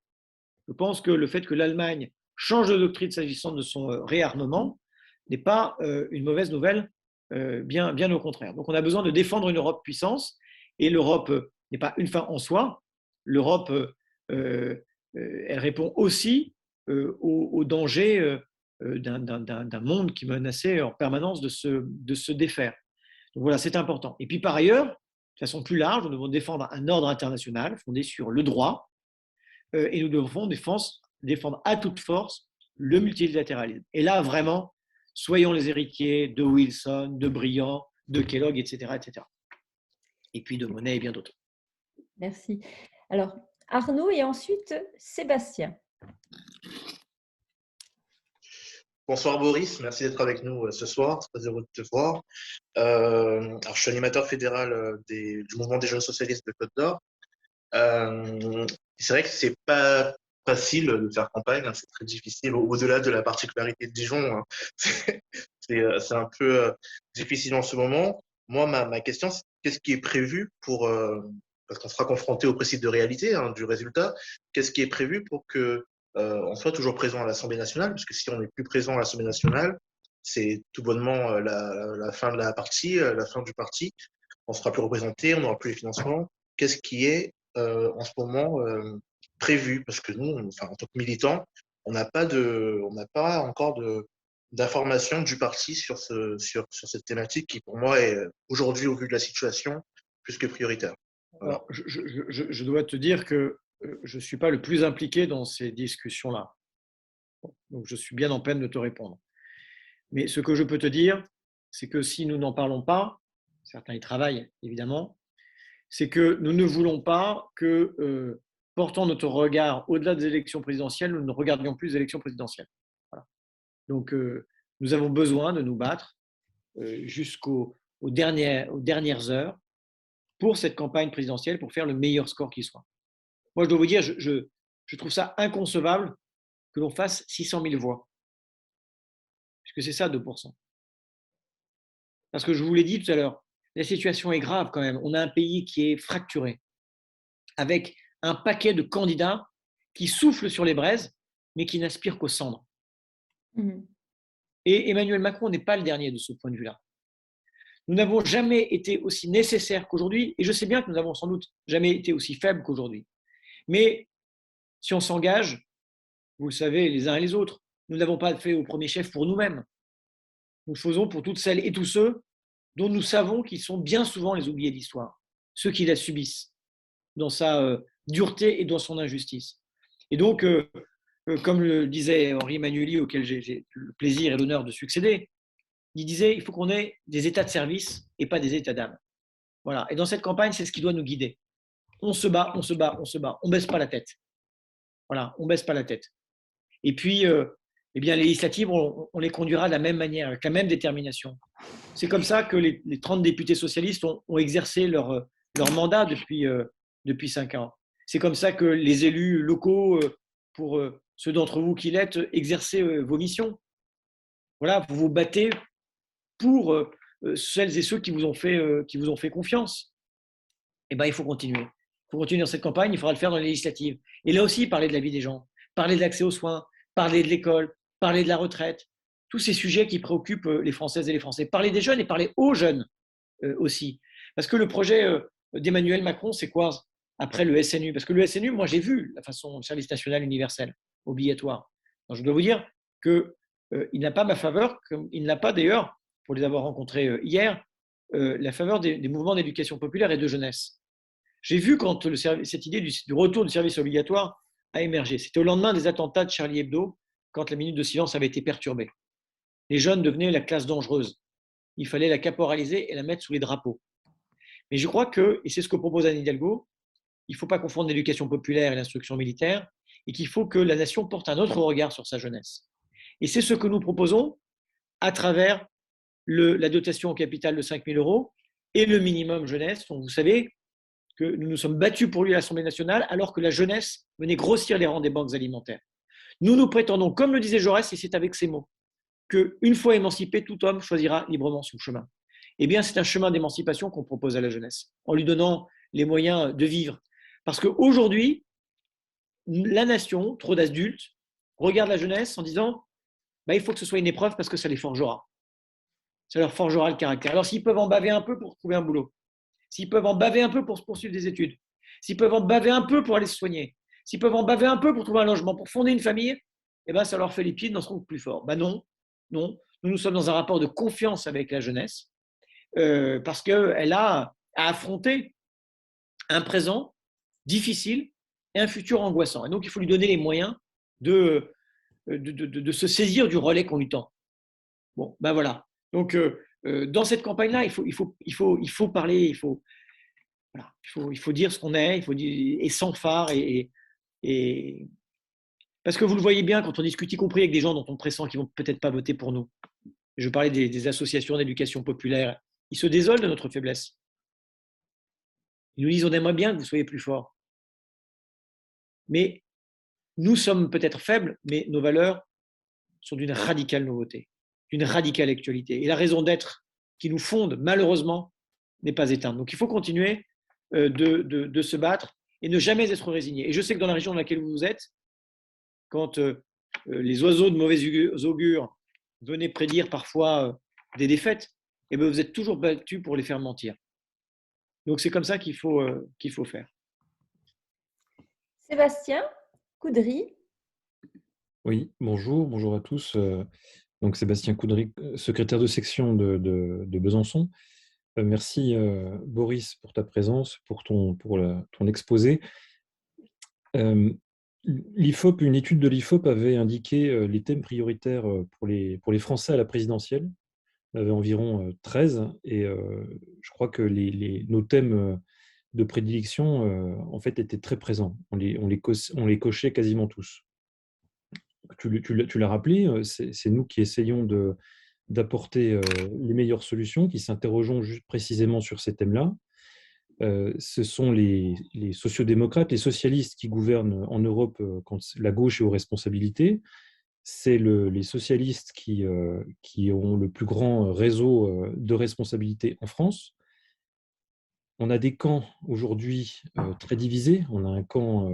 je pense que le fait que l'Allemagne change de doctrine s'agissant de son réarmement n'est pas une mauvaise nouvelle, bien au contraire. Donc on a besoin de défendre une Europe puissance, et l'Europe n'est pas une fin en soi. L'Europe, elle répond aussi au danger d'un monde qui menaçait en permanence de se défaire. Donc voilà, c'est important. Et puis par ailleurs, de façon plus large, nous devons défendre un ordre international fondé sur le droit, et nous devons défendre à toute force le multilatéralisme. Et là, vraiment, soyons les héritiers de Wilson, de Briand, de Kellogg, etc., etc. Et puis de Monnet et bien d'autres. Merci. Alors, Arnaud et ensuite Sébastien. Bonsoir Boris, merci d'être avec nous ce soir, très heureux de te voir. Alors, je suis animateur fédéral du mouvement des jeunes socialistes de Côte d'Or. C'est vrai que c'est pas facile de faire campagne, hein, c'est très difficile, au-delà de la particularité de Dijon. Hein. C'est un peu difficile en ce moment. Moi, ma question, c'est qu'est-ce qui est prévu pour, parce qu'on sera confronté au principe de réalité du résultat, qu'est-ce qui est prévu pour que on soit toujours présent à l'Assemblée nationale, parce que si on n'est plus présent à l'Assemblée nationale, c'est tout bonnement la fin de la partie, la fin du parti. On ne sera plus représenté, on n'aura plus les financements. Qu'est-ce qui est en ce moment prévu? Parce que nous, en tant que militants, on n'a pas encore d'informations du parti sur cette thématique qui, pour moi, est aujourd'hui, au vu de la situation, plus que prioritaire. Voilà. Alors, je dois te dire que je ne suis pas le plus impliqué dans ces discussions-là. Donc, je suis bien en peine de te répondre. Mais ce que je peux te dire, c'est que si nous n'en parlons pas, certains y travaillent évidemment, c'est que nous ne voulons pas que, portant notre regard au-delà des élections présidentielles, nous ne regardions plus les élections présidentielles. Voilà. Donc, nous avons besoin de nous battre jusqu'aux dernières heures pour cette campagne présidentielle, pour faire le meilleur score qui soit. Moi, je dois vous dire, je trouve ça inconcevable que l'on fasse 600 000 voix. Puisque c'est ça, 2%. Parce que je vous l'ai dit tout à l'heure, la situation est grave quand même. On a un pays qui est fracturé, avec un paquet de candidats qui soufflent sur les braises, mais qui n'aspirent qu'aux cendres. Mmh. Et Emmanuel Macron n'est pas le dernier de ce point de vue-là. Nous n'avons jamais été aussi nécessaires qu'aujourd'hui, et je sais bien que nous n'avons sans doute jamais été aussi faibles qu'aujourd'hui. Mais si on s'engage, vous le savez les uns et les autres, nous n'avons pas fait au premier chef pour nous-mêmes. Nous le faisons pour toutes celles et tous ceux dont nous savons qu'ils sont bien souvent les oubliés de l'histoire, ceux qui la subissent dans sa dureté et dans son injustice. Et donc, comme le disait Henri Emmanuelli, auquel j'ai le plaisir et l'honneur de succéder, il disait il faut qu'on ait des états de service et pas des états d'âme. Voilà. Et dans cette campagne, c'est ce qui doit nous guider. On se bat, on se bat, on se bat. On ne baisse pas la tête. Voilà, on ne baisse pas la tête. Et puis, eh bien, les législatives, on les conduira de la même manière, avec la même détermination. C'est comme ça que les 30 députés socialistes ont exercé leur mandat depuis 5 ans. C'est comme ça que les élus locaux, pour ceux d'entre vous qui l'êtes, exercez vos missions. Voilà, vous vous battez pour celles et ceux qui vous ont fait confiance. Eh bien, il faut continuer. Il pour continuer dans cette campagne, il faudra le faire dans les législatives. Et là aussi, parler de la vie des gens, parler de l'accès aux soins, parler de l'école, parler de la retraite, tous ces sujets qui préoccupent les Françaises et les Français. Parler des jeunes et parler aux jeunes aussi. Parce que le projet d'Emmanuel Macron, c'est quoi après le SNU? Parce que le SNU, moi j'ai vu la façon, le service national universel, obligatoire. Alors, je dois vous dire qu'il n'a pas ma faveur, comme il n'a pas d'ailleurs, pour les avoir rencontrés hier, la faveur des mouvements d'éducation populaire et de jeunesse. J'ai vu quand cette idée du retour du service obligatoire a émergé. C'était au lendemain des attentats de Charlie Hebdo, quand la minute de silence avait été perturbée. Les jeunes devenaient la classe dangereuse. Il fallait la caporaliser et la mettre sous les drapeaux. Mais je crois que, et c'est ce que propose Anne Hidalgo, il ne faut pas confondre l'éducation populaire et l'instruction militaire, et qu'il faut que la nation porte un autre regard sur sa jeunesse. Et c'est ce que nous proposons à travers la dotation au capital de 5 000 € et le minimum jeunesse, dont vous savez que nous nous sommes battus pour lui à l'Assemblée nationale, alors que la jeunesse venait grossir les rangs des banques alimentaires. Nous prétendons, comme le disait Jaurès, et c'est avec ces mots, qu'une fois émancipé, tout homme choisira librement son chemin. Eh bien, c'est un chemin d'émancipation qu'on propose à la jeunesse, en lui donnant les moyens de vivre. Parce qu'aujourd'hui, la nation, trop d'adultes, regarde la jeunesse en disant il faut que ce soit une épreuve parce que ça les forgera. Ça leur forgera le caractère. Alors, s'ils peuvent en baver un peu pour trouver un boulot, s'ils peuvent en baver un peu pour se poursuivre des études, s'ils peuvent en baver un peu pour aller se soigner, s'ils peuvent en baver un peu pour trouver un logement, pour fonder une famille, eh ben, ça leur fait les pieds, ils n'en seront plus forts. Non. Nous sommes dans un rapport de confiance avec la jeunesse parce qu'elle a à affronter un présent difficile et un futur angoissant. Et donc, il faut lui donner les moyens de se saisir du relais qu'on lui tend. Bon, ben voilà. Donc, dans cette campagne-là, il faut parler, il faut dire ce qu'on est, il faut dire, et sans phare, et parce que vous le voyez bien quand on discute, y compris avec des gens dont on pressent qu'ils vont peut-être pas voter pour nous. Je parlais des associations d'éducation populaire. Ils se désolent de notre faiblesse. Ils nous disent on aimerait bien que vous soyez plus forts. Mais nous sommes peut-être faibles, mais nos valeurs sont d'une radicale nouveauté, d'une radicale actualité. Et la raison d'être qui nous fonde, malheureusement, n'est pas éteinte. Donc il faut continuer de se battre et ne jamais être résigné. Et je sais que dans la région dans laquelle vous êtes, quand les oiseaux de mauvais augure venaient prédire parfois des défaites, eh bien, vous êtes toujours battus pour les faire mentir. Donc c'est comme ça qu'il faut faire. Sébastien Coudry. Oui, bonjour à tous. Donc Sébastien Coudry, secrétaire de section de Besançon. Merci Boris pour ta présence, pour ton exposé. L'IFOP, une étude de l'IFOP avait indiqué les thèmes prioritaires pour les Français à la présidentielle. Il y avait environ 13, et je crois que nos thèmes de prédilection en fait étaient très présents. On les cochait quasiment tous. Tu l'as rappelé, c'est nous qui essayons d'apporter les meilleures solutions, qui s'interrogeons précisément sur ces thèmes-là. Ce sont les sociodémocrates, les socialistes qui gouvernent en Europe quand la gauche est aux responsabilités. C'est les socialistes qui ont le plus grand réseau de responsabilités en France. On a des camps aujourd'hui très divisés. On a un camp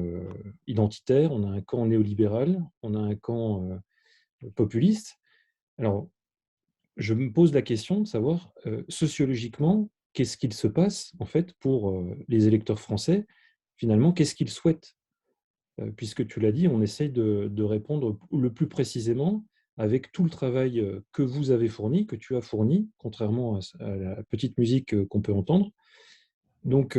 identitaire, on a un camp néolibéral, on a un camp populiste. Alors, je me pose la question de savoir, sociologiquement, qu'est-ce qu'il se passe en fait pour les électeurs français? Finalement, qu'est-ce qu'ils souhaitent? Puisque tu l'as dit, on essaye de répondre le plus précisément avec tout le travail que vous avez fourni, que tu as fourni, contrairement à la petite musique qu'on peut entendre. Donc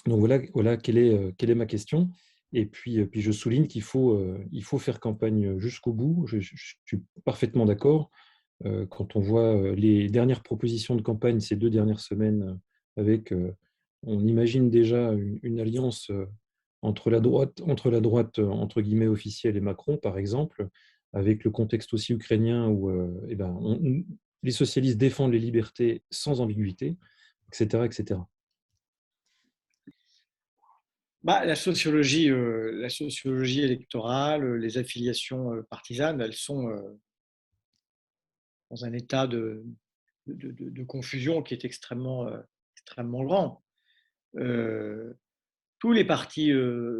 voilà quelle est ma question. Et puis je souligne qu'il faut faire campagne jusqu'au bout. Je suis parfaitement d'accord. Quand on voit les dernières propositions de campagne ces 2 dernières semaines, on imagine déjà une alliance entre la droite entre guillemets officielle et Macron, par exemple, avec le contexte aussi ukrainien où les socialistes défendent les libertés sans ambiguïté, etc., etc. La sociologie électorale, les affiliations partisanes, elles sont dans un état de confusion qui est extrêmement grand. tous les partis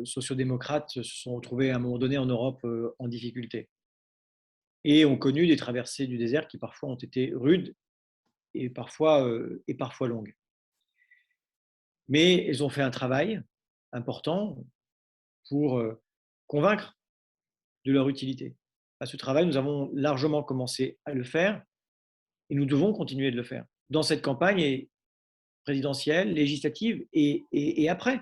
sociodémocrates se sont retrouvés à un moment donné en Europe en difficulté et ont connu des traversées du désert qui parfois ont été rudes et parfois longues. Mais ils ont fait un travail important pour convaincre de leur utilité. À ce travail, nous avons largement commencé à le faire et nous devons continuer de le faire dans cette campagne présidentielle, législative et après,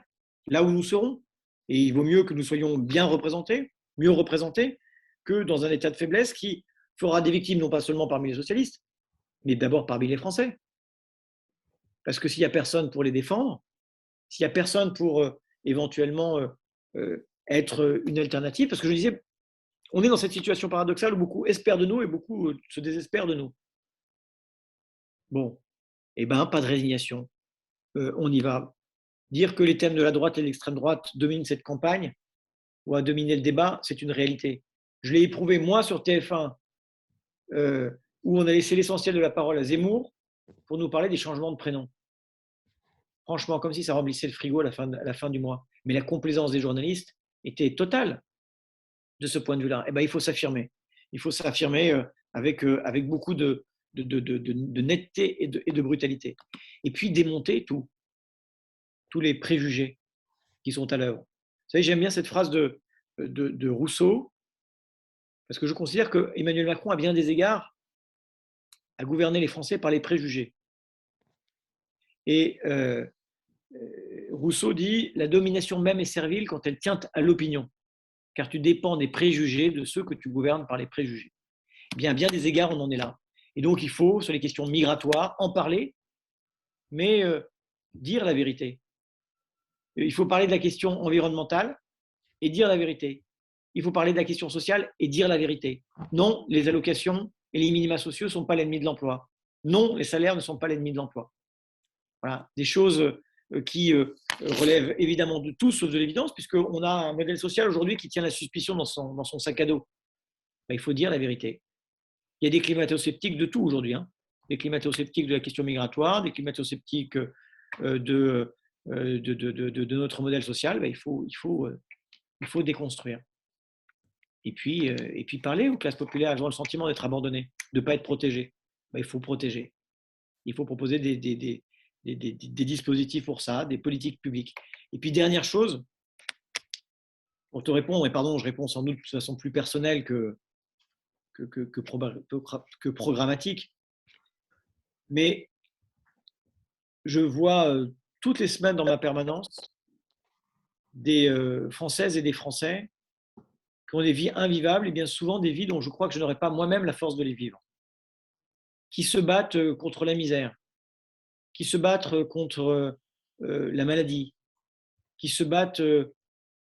là où nous serons. Et il vaut mieux que nous soyons bien représentés, mieux représentés, que dans un état de faiblesse qui fera des victimes non pas seulement parmi les socialistes, mais d'abord parmi les Français. Parce que s'il n'y a personne pour les défendre, s'il n'y a personne pour éventuellement être une alternative, parce que je disais, on est dans cette situation paradoxale où beaucoup espèrent de nous et beaucoup se désespèrent de nous. Bon, eh bien, pas de résignation. On y va. Dire que les thèmes de la droite et de l'extrême droite dominent cette campagne ou a dominé le débat, c'est une réalité. Je l'ai éprouvé, moi, sur TF1, où on a laissé l'essentiel de la parole à Zemmour pour nous parler des changements de prénom. Franchement, comme si ça remplissait le frigo à la fin du mois. Mais la complaisance des journalistes était totale de ce point de vue-là. Eh ben, il faut s'affirmer. Il faut s'affirmer avec beaucoup de netteté et de brutalité. Et puis démonter tous les préjugés qui sont à l'œuvre. Vous savez, j'aime bien cette phrase de Rousseau, parce que je considère que Emmanuel Macron, à bien des égards, a gouverné les Français par les préjugés. Et Rousseau dit « La domination même est servile quand elle tient à l'opinion, car tu dépends des préjugés de ceux que tu gouvernes par les préjugés. » Eh bien, à bien des égards, on en est là. Et donc, il faut, sur les questions migratoires, en parler, mais dire la vérité. Il faut parler de la question environnementale et dire la vérité. Il faut parler de la question sociale et dire la vérité. Non, les allocations et les minima sociaux ne sont pas l'ennemi de l'emploi. Non, les salaires ne sont pas l'ennemi de l'emploi. Voilà, des choses qui relèvent évidemment de tout sauf de l'évidence, puisqu'on a un modèle social aujourd'hui qui tient la suspicion dans son sac à dos. Ben, il faut dire la vérité. Il y a des climato-sceptiques de tout aujourd'hui. Hein. Des climato-sceptiques de la question migratoire, des climato-sceptiques de notre modèle social. Ben, il faut déconstruire. Et puis parler aux classes populaires. Elles ont le sentiment d'être abandonnées, de ne pas être protégées. Ben, il faut protéger. Il faut proposer des dispositifs pour ça, des politiques publiques. Et puis, dernière chose, pour te répondre, et pardon, je réponds sans doute de façon plus personnelle que programmatique, mais je vois toutes les semaines dans ma permanence des Françaises et des Français qui ont des vies invivables et bien souvent des vies dont je crois que je n'aurais pas moi-même la force de les vivre, qui se battent contre la misère, qui se battent contre la maladie, qui se battent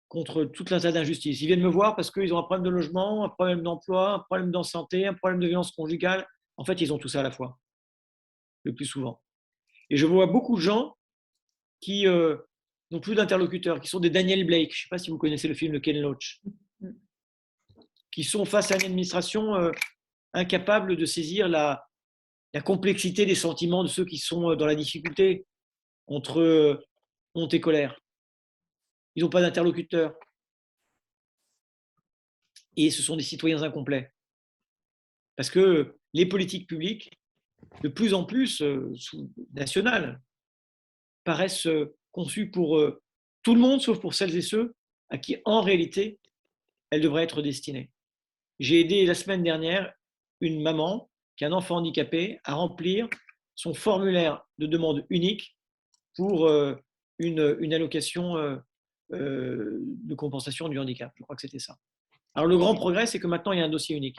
contre tout un tas d'injustices. Ils viennent me voir parce qu'ils ont un problème de logement, un problème d'emploi, un problème de santé, un problème de violence conjugale. En fait, ils ont tout ça à la fois, le plus souvent. Et je vois beaucoup de gens qui n'ont plus d'interlocuteurs, qui sont des Daniel Blake. Je ne sais pas si vous connaissez le film de Ken Loach, qui sont face à une administration incapable de saisir la complexité des sentiments de ceux qui sont dans la difficulté entre honte et colère. Ils n'ont pas d'interlocuteur. Et ce sont des citoyens incomplets. Parce que les politiques publiques, de plus en plus nationales, paraissent conçues pour tout le monde, sauf pour celles et ceux à qui, en réalité, elles devraient être destinées. J'ai aidé la semaine dernière une maman qui a un enfant handicapé à remplir son formulaire de demande unique pour une allocation de compensation du handicap. Je crois que c'était ça. Alors, le grand progrès, c'est que maintenant, il y a un dossier unique.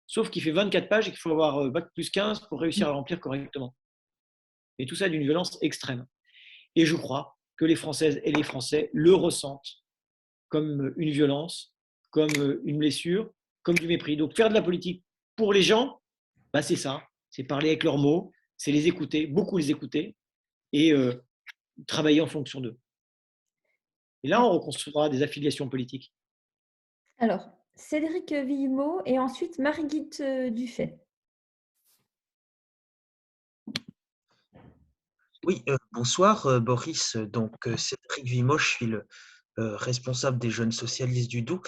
Sauf qu'il fait 24 pages et qu'il faut avoir bac plus 15 pour réussir à le remplir correctement. Et tout ça d'une violence extrême. Et je crois que les Françaises et les Français le ressentent comme une violence, comme une blessure, comme du mépris. Donc, faire de la politique pour les gens, bah, c'est ça. C'est parler avec leurs mots, c'est les écouter, beaucoup les écouter et travailler en fonction d'eux. Et là, on reconstruira des affiliations politiques. Alors, Cédric Villemot et ensuite Marguerite Dufay. Oui, bonsoir Boris. Donc, Cédric Vimo, je suis le responsable des jeunes socialistes du Doubs.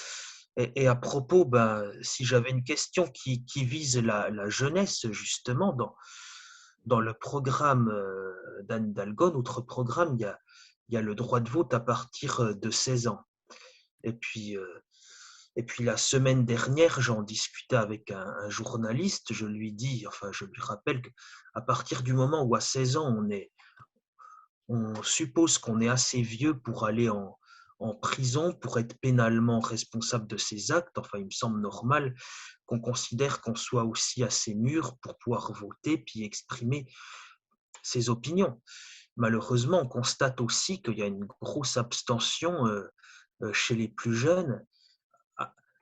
Et à propos, ben, si j'avais une question qui vise la jeunesse, justement, dans le programme d'Anne Hidalgo, notre programme, il y a le droit de vote à partir de 16 ans. Et puis, la semaine dernière, j'en discutais avec un journaliste. Je lui dis, enfin, je lui rappelle qu'à partir du moment où à 16 ans, on suppose qu'on est assez vieux pour aller en prison, pour être pénalement responsable de ses actes. Enfin, il me semble normal qu'on considère qu'on soit aussi assez mûr pour pouvoir voter puis exprimer ses opinions. Malheureusement, on constate aussi qu'il y a une grosse abstention chez les plus jeunes.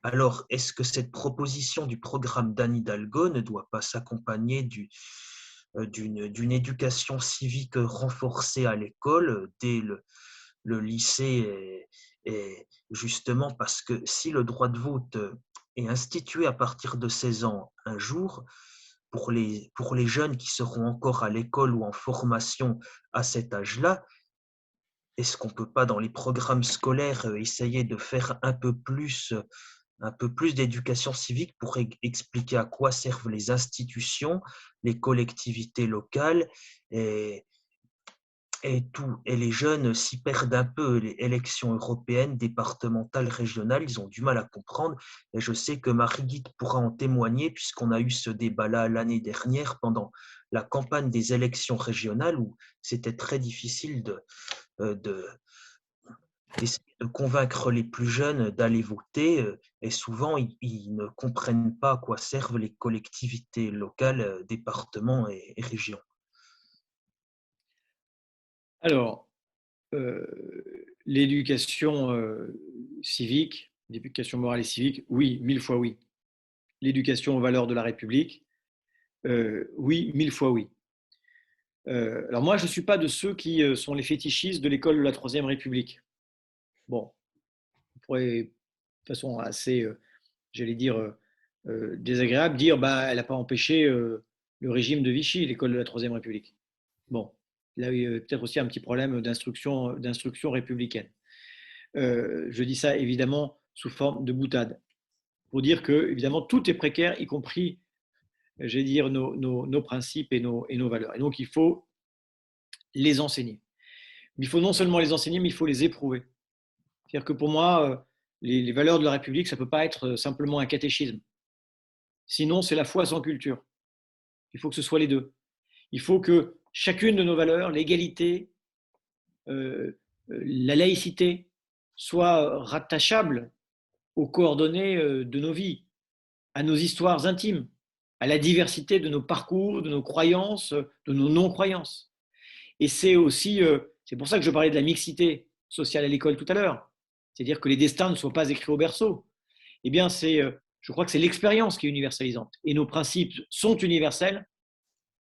Alors, est-ce que cette proposition du programme d'Anne Hidalgo ne doit pas s'accompagner d'une éducation civique renforcée à l'école dès le lycée et justement parce que si le droit de vote est institué à partir de 16 ans un jour, pour les jeunes qui seront encore à l'école ou en formation à cet âge-là, est-ce qu'on ne peut pas dans les programmes scolaires essayer de faire un peu plus d'éducation civique pour expliquer à quoi servent les institutions, les collectivités locales et, et les jeunes s'y perdent un peu. Les élections européennes, départementales, régionales, ils ont du mal à comprendre. Et je sais que Marie-Guide pourra en témoigner puisqu'on a eu ce débat-là l'année dernière pendant la campagne des élections régionales où c'était très difficile d'essayer de convaincre les plus jeunes d'aller voter et souvent ils ne comprennent pas à quoi servent les collectivités locales, départements et régions. Alors, l'éducation civique, l'éducation morale et civique, oui, 1000 fois oui. L'éducation aux valeurs de la République, oui, 1000 fois oui. Alors moi, je ne suis pas de ceux qui sont les fétichistes de l'école de la Troisième République. Bon, on pourrait, de façon assez, j'allais dire, désagréable, dire bah, elle n'a pas empêché le régime de Vichy, l'école de la Troisième République. Bon, là, il y a peut-être aussi un petit problème d'instruction républicaine. Je dis ça évidemment sous forme de boutade, pour dire que évidemment tout est précaire, y compris, j'allais dire, nos principes et nos valeurs. Et donc il faut les enseigner. Mais il faut non seulement les enseigner, mais il faut les éprouver. C'est-à-dire que pour moi, les valeurs de la République, ça ne peut pas être simplement un catéchisme. Sinon, c'est la foi sans culture. Il faut que ce soit les deux. Il faut que chacune de nos valeurs, l'égalité, la laïcité, soit rattachable aux coordonnées de nos vies, à nos histoires intimes, à la diversité de nos parcours, de nos croyances, de nos non-croyances. Et c'est aussi, c'est pour ça que je parlais de la mixité sociale à l'école tout à l'heure, c'est-à-dire que les destins ne soient pas écrits au berceau. Eh bien, je crois que c'est l'expérience qui est universalisante. Et nos principes sont universels,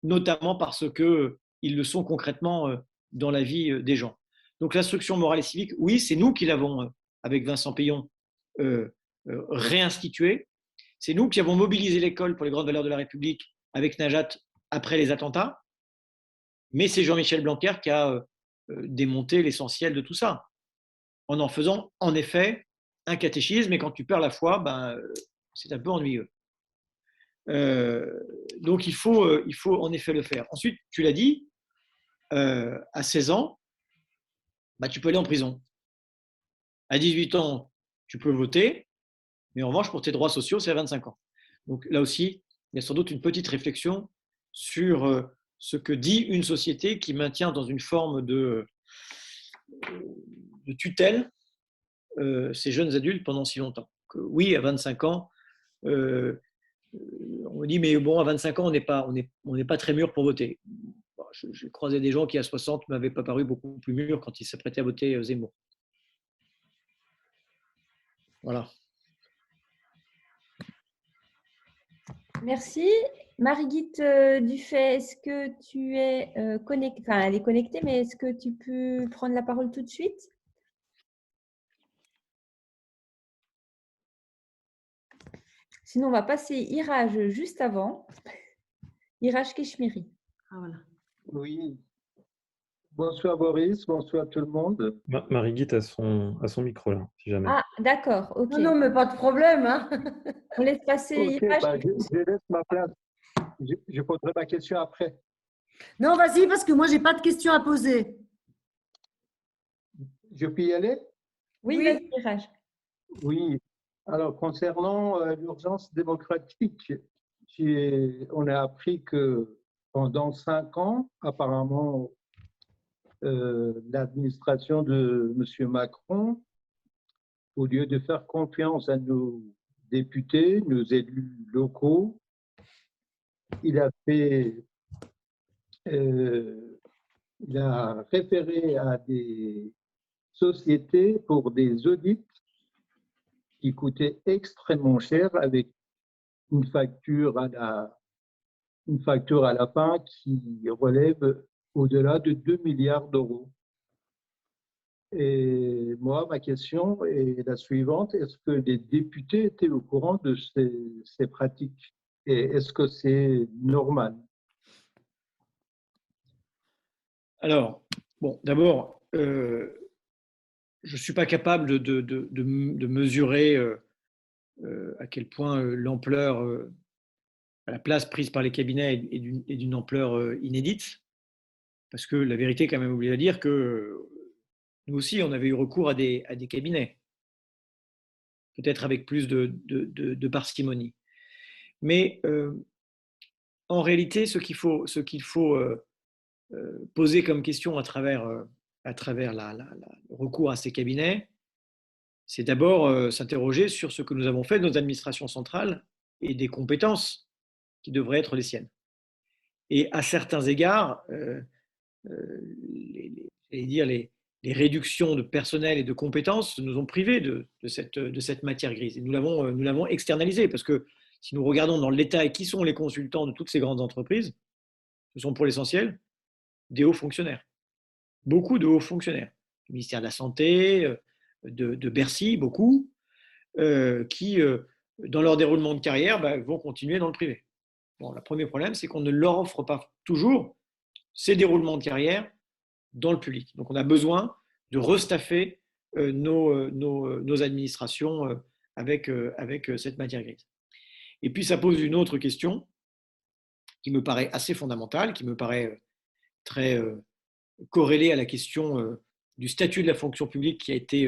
notamment parce qu'ils le sont concrètement dans la vie des gens. Donc l'instruction morale et civique, oui, c'est nous qui l'avons, avec Vincent Payon, réinstituée. C'est nous qui avons mobilisé l'école pour les grandes valeurs de la République avec Najat après les attentats. Mais c'est Jean-Michel Blanquer qui a démonté l'essentiel de tout ça, en faisant en effet un catéchisme. Et quand tu perds la foi, ben, c'est un peu ennuyeux. Donc il faut en effet le faire. Ensuite, tu l'as dit, à 16 ans, bah, tu peux aller en prison. À 18 ans, tu peux voter, mais en revanche, pour tes droits sociaux, c'est à 25 ans. Donc là aussi, il y a sans doute une petite réflexion sur ce que dit une société qui maintient dans une forme de tutelle ces jeunes adultes pendant si longtemps. Que, oui, à 25 ans, on me dit, mais bon, à 25 ans, on n'est pas très mûr pour voter. Bon, j'ai croisé des gens qui, à 60, ne m'avaient pas paru beaucoup plus mûrs quand ils s'apprêtaient à voter Zemmour. Voilà. Merci. Marie-Guite Dufay, est-ce que tu es connectée? Enfin, elle est connectée, mais est-ce que tu peux prendre la parole tout de suite? Sinon, on va passer Iraj juste avant. Iraj Keshmiri. Ah, voilà. Oui. Bonsoir Boris, bonsoir tout le monde. Marie-Guy a son micro là, si jamais. Ah, d'accord, ok. Non, non, mais pas de problème. Hein. On laisse passer Ok, Iraj. je laisse ma place. Je poserai ma question après. Non, vas-y, parce que moi, j'ai pas de questions à poser. Je peux y aller? Oui, Oui. vas-y, Iraj. Oui. Alors, concernant l'urgence démocratique, on a appris que pendant 5 ans, apparemment, l'administration de M. Macron, au lieu de faire confiance à nos députés, nos élus locaux, il a référé à des sociétés pour des audits qui coûtaient extrêmement cher, avec une facture à la fin qui relève au-delà de 2 milliards d'euros. Et moi, ma question est la suivante. Est-ce que les députés étaient au courant de ces pratiques? Et est-ce que c'est normal? Alors, bon, d'abord, je ne suis pas capable de mesurer à quel point l'ampleur, la place prise par les cabinets est d'une ampleur inédite, parce que la vérité, quand même, oublie à dire que nous aussi, on avait eu recours à des cabinets, peut-être avec plus de parcimonie. Mais en réalité, ce qu'il faut poser comme question à travers le recours à ces cabinets, c'est d'abord s'interroger sur ce que nous avons fait de nos administrations centrales et des compétences qui devraient être les siennes. Et à certains égards, les réductions de personnel et de compétences nous ont privés de cette matière grise. Et nous l'avons externalisée, parce que si nous regardons dans le détail qui sont les consultants de toutes ces grandes entreprises, ce sont pour l'essentiel des hauts fonctionnaires. Beaucoup de hauts fonctionnaires. Du ministère de la Santé, de Bercy, beaucoup, qui, dans leur déroulement de carrière, vont continuer dans le privé. Bon, le premier problème, c'est qu'on ne leur offre pas toujours ces déroulements de carrière dans le public. Donc, on a besoin de restaffer nos administrations avec cette matière grise. Et puis, ça pose une autre question qui me paraît assez fondamentale, qui me paraît très corrélée à la question du statut de la fonction publique qui a été,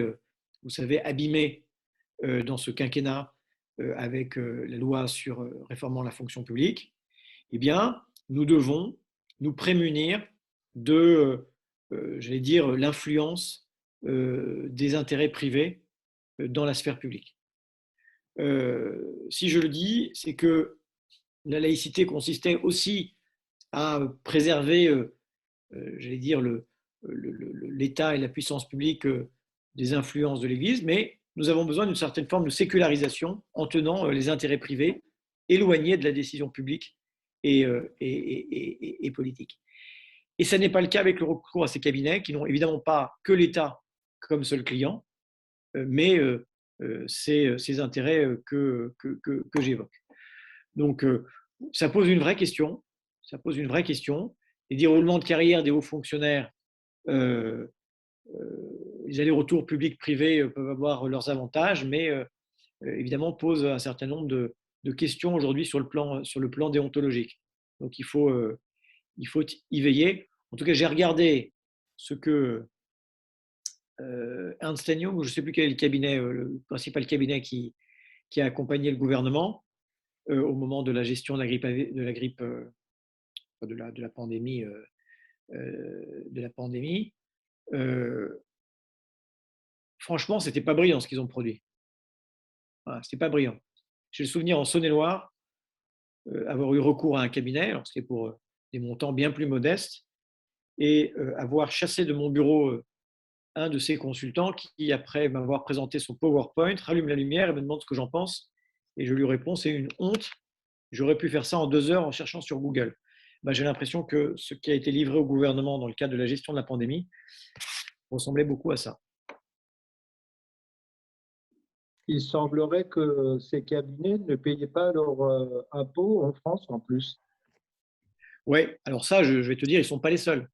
vous savez, abîmé dans ce quinquennat avec la loi sur réformant la fonction publique. Eh bien, nous devons nous prémunir de, j'allais dire, l'influence des intérêts privés dans la sphère publique. Si je le dis, c'est que la laïcité consistait aussi à préserver, j'allais dire, l'État et la puissance publique des influences de l'Église, mais nous avons besoin d'une certaine forme de sécularisation en tenant les intérêts privés éloignés de la décision publique et politique. Et ce n'est pas le cas avec le recours à ces cabinets qui n'ont évidemment pas que l'État comme seul client, mais ces intérêts que j'évoque. Donc, ça pose une vraie question. Ça pose une vraie question. Les déroulements de carrière des hauts fonctionnaires, les allers-retours publics-privés peuvent avoir leurs avantages, mais évidemment posent un certain nombre de questions aujourd'hui sur le plan déontologique. Donc, il faut y veiller. En tout cas, j'ai regardé ce que Ernst & Young, je ne sais plus quel est le cabinet, le principal cabinet qui a accompagné le gouvernement au moment de la gestion de la pandémie. Franchement, c'était pas brillant ce qu'ils ont produit. Voilà, c'était pas brillant. J'ai le souvenir en Saône-et-Loire avoir eu recours à un cabinet, alors c'était pour des montants bien plus modestes, et avoir chassé de mon bureau un de ces consultants qui, après m'avoir présenté son PowerPoint, rallume la lumière et me demande ce que j'en pense. Et je lui réponds, c'est une honte. J'aurais pu faire ça en 2 heures en cherchant sur Google. J'ai l'impression que ce qui a été livré au gouvernement dans le cadre de la gestion de la pandémie ressemblait beaucoup à ça. Il semblerait que ces cabinets ne payaient pas leurs impôts en France en plus. Oui, alors ça, je vais te dire, ils ne sont pas les seuls.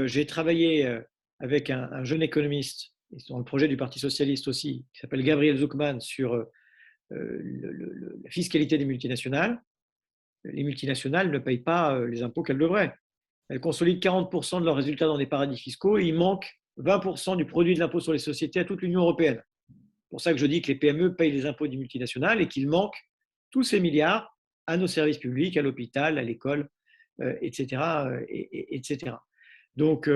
j'ai travaillé avec un jeune économiste, dans le projet du Parti socialiste aussi, qui s'appelle Gabriel Zucman, sur la fiscalité des multinationales. Les multinationales ne payent pas les impôts qu'elles devraient. Elles consolident 40% de leurs résultats dans des paradis fiscaux et il manque 20% du produit de l'impôt sur les sociétés à toute l'Union européenne. C'est pour ça que je dis que les PME payent les impôts des multinationales et qu'il manque tous ces milliards à nos services publics, à l'hôpital, à l'école, etc., etc. Donc,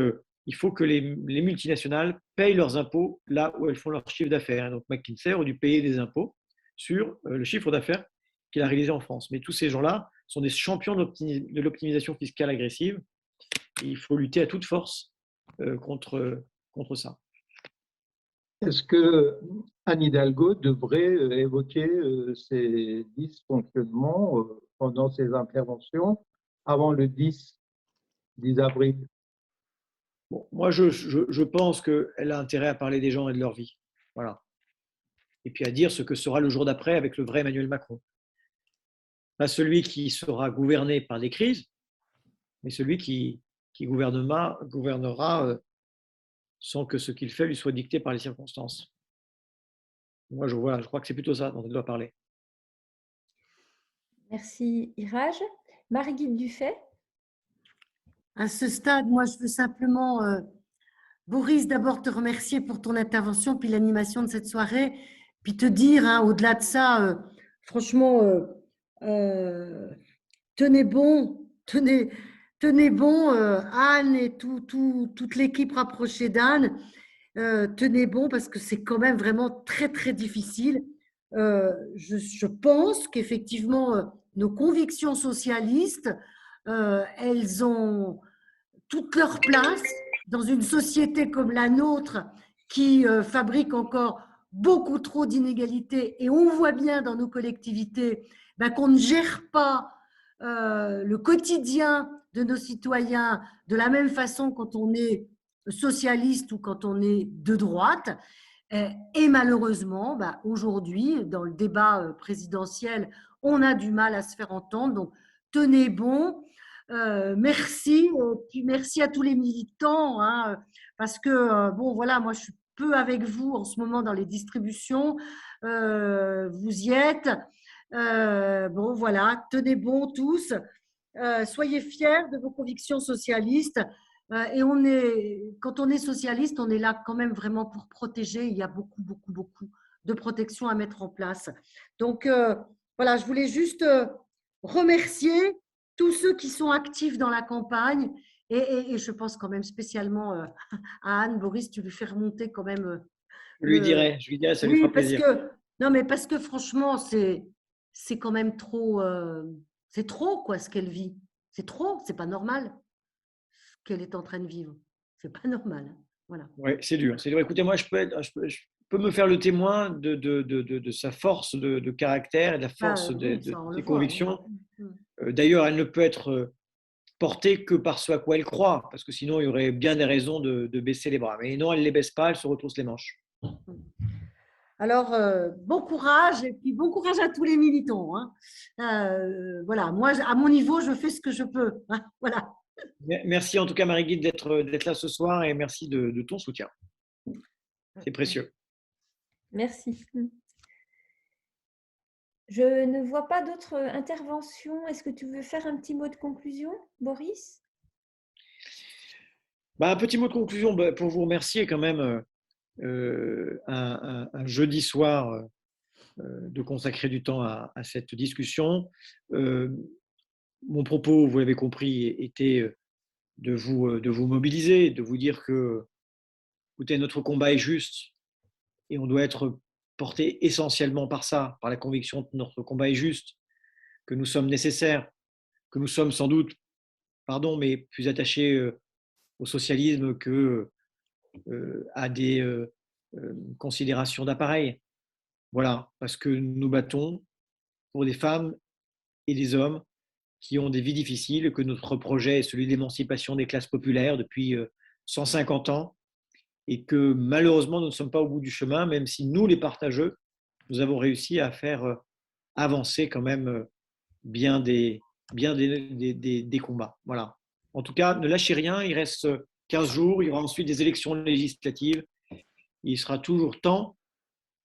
il faut que les multinationales payent leurs impôts là où elles font leur chiffre d'affaires. Donc, McKinsey aurait dû payer des impôts sur le chiffre d'affaires qu'il a réalisé en France. Mais tous ces gens-là sont des champions de l'optimisation fiscale agressive. Et il faut lutter à toute force contre ça. Est-ce que Anne Hidalgo devrait évoquer ces dysfonctionnements pendant ses interventions avant le 10 avril? Bon, moi, je pense qu'elle a intérêt à parler des gens et de leur vie. Voilà. Et puis à dire ce que sera le jour d'après avec le vrai Emmanuel Macron. Pas celui qui sera gouverné par des crises, mais celui qui gouvernera sans que ce qu'il fait lui soit dicté par les circonstances. Moi, je crois que c'est plutôt ça dont elle doit parler. Merci, Iraj. Marie-Guide Dufay. À ce stade, moi, je veux simplement, Boris, d'abord te remercier pour ton intervention, puis l'animation de cette soirée, puis te dire, hein, au-delà de ça, franchement, tenez bon, Anne et toute l'équipe rapprochée d'Anne, tenez bon parce que c'est quand même vraiment très, très difficile. Je pense qu'effectivement, nos convictions socialistes, elles ont toute leur place dans une société comme la nôtre qui fabrique encore beaucoup trop d'inégalités et on voit bien dans nos collectivités qu'on ne gère pas le quotidien de nos citoyens de la même façon quand on est socialiste ou quand on est de droite. Et malheureusement, aujourd'hui, dans le débat présidentiel, on a du mal à se faire entendre. Donc, tenez bon. Merci. Puis merci à tous les militants, hein, parce que, bon, voilà, moi, je suis peu avec vous en ce moment dans les distributions. Vous y êtes. Bon, voilà, tenez bon tous. Soyez fiers de vos convictions socialistes. Et quand on est socialiste, on est là quand même vraiment pour protéger. Il y a beaucoup, beaucoup, beaucoup de protections à mettre en place. Donc, voilà, je voulais juste remercier tous ceux qui sont actifs dans la campagne et je pense quand même spécialement à Anne. Boris, tu lui fais remonter quand même. Je lui dirai, ça lui fera plaisir. Non, mais parce que franchement, c'est quand même trop, c'est trop quoi ce qu'elle vit. C'est trop, c'est pas normal qu'elle est en train de vivre. C'est pas normal. Voilà. Oui, c'est dur. Écoutez, moi, je peux me faire le témoin de sa force de caractère et de la force de ses convictions. D'ailleurs, elle ne peut être portée que par ce à quoi elle croit, parce que sinon, il y aurait bien des raisons de baisser les bras. Mais non, elle ne les baisse pas, elle se retrousse les manches. Alors, bon courage et puis bon courage à tous les militants. Hein. Voilà, moi, à mon niveau, je fais ce que je peux. Hein. Voilà. Merci en tout cas, Marie-Guide, d'être là ce soir et merci de ton soutien. C'est précieux. Merci. Je ne vois pas d'autres interventions. Est-ce que tu veux faire un petit mot de conclusion, Boris? Un petit mot de conclusion pour vous remercier quand même. Un jeudi soir de consacrer du temps à cette discussion. Mon propos, vous l'avez compris, était de vous mobiliser, de vous dire que écoutez, notre combat est juste et on doit être porté essentiellement par ça, par la conviction que notre combat est juste, que nous sommes nécessaires, que nous sommes sans doute, mais plus attachés au socialisme que à des considérations d'appareil. Voilà, parce que nous battons pour des femmes et des hommes qui ont des vies difficiles, que notre projet est celui d'émancipation des classes populaires depuis 150 ans et que malheureusement, nous ne sommes pas au bout du chemin, même si nous, les partageux, nous avons réussi à faire avancer quand même bien des combats. Voilà. En tout cas, ne lâchez rien, il reste 15 jours, il y aura ensuite des élections législatives. Il sera toujours temps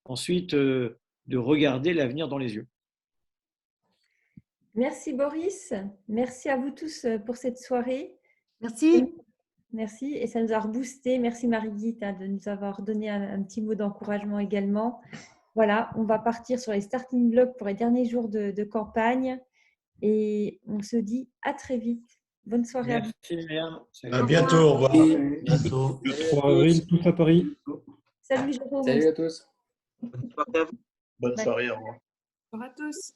ensuite de regarder l'avenir dans les yeux. Merci Boris, merci à vous tous pour cette soirée. Merci. Merci, et ça nous a reboosté. Merci Marie-Guite de nous avoir donné un petit mot d'encouragement également. Voilà, on va partir sur les starting blocks pour les derniers jours de campagne et on se dit à très vite. Bonne soirée à vous. Merci Myriam. À bientôt, au revoir. Bientôt. 3 avril, tous à Paris. Salut Jérôme. Salut à tous. Bonne soirée à vous. Bonne soirée, au revoir. Bonjour à tous.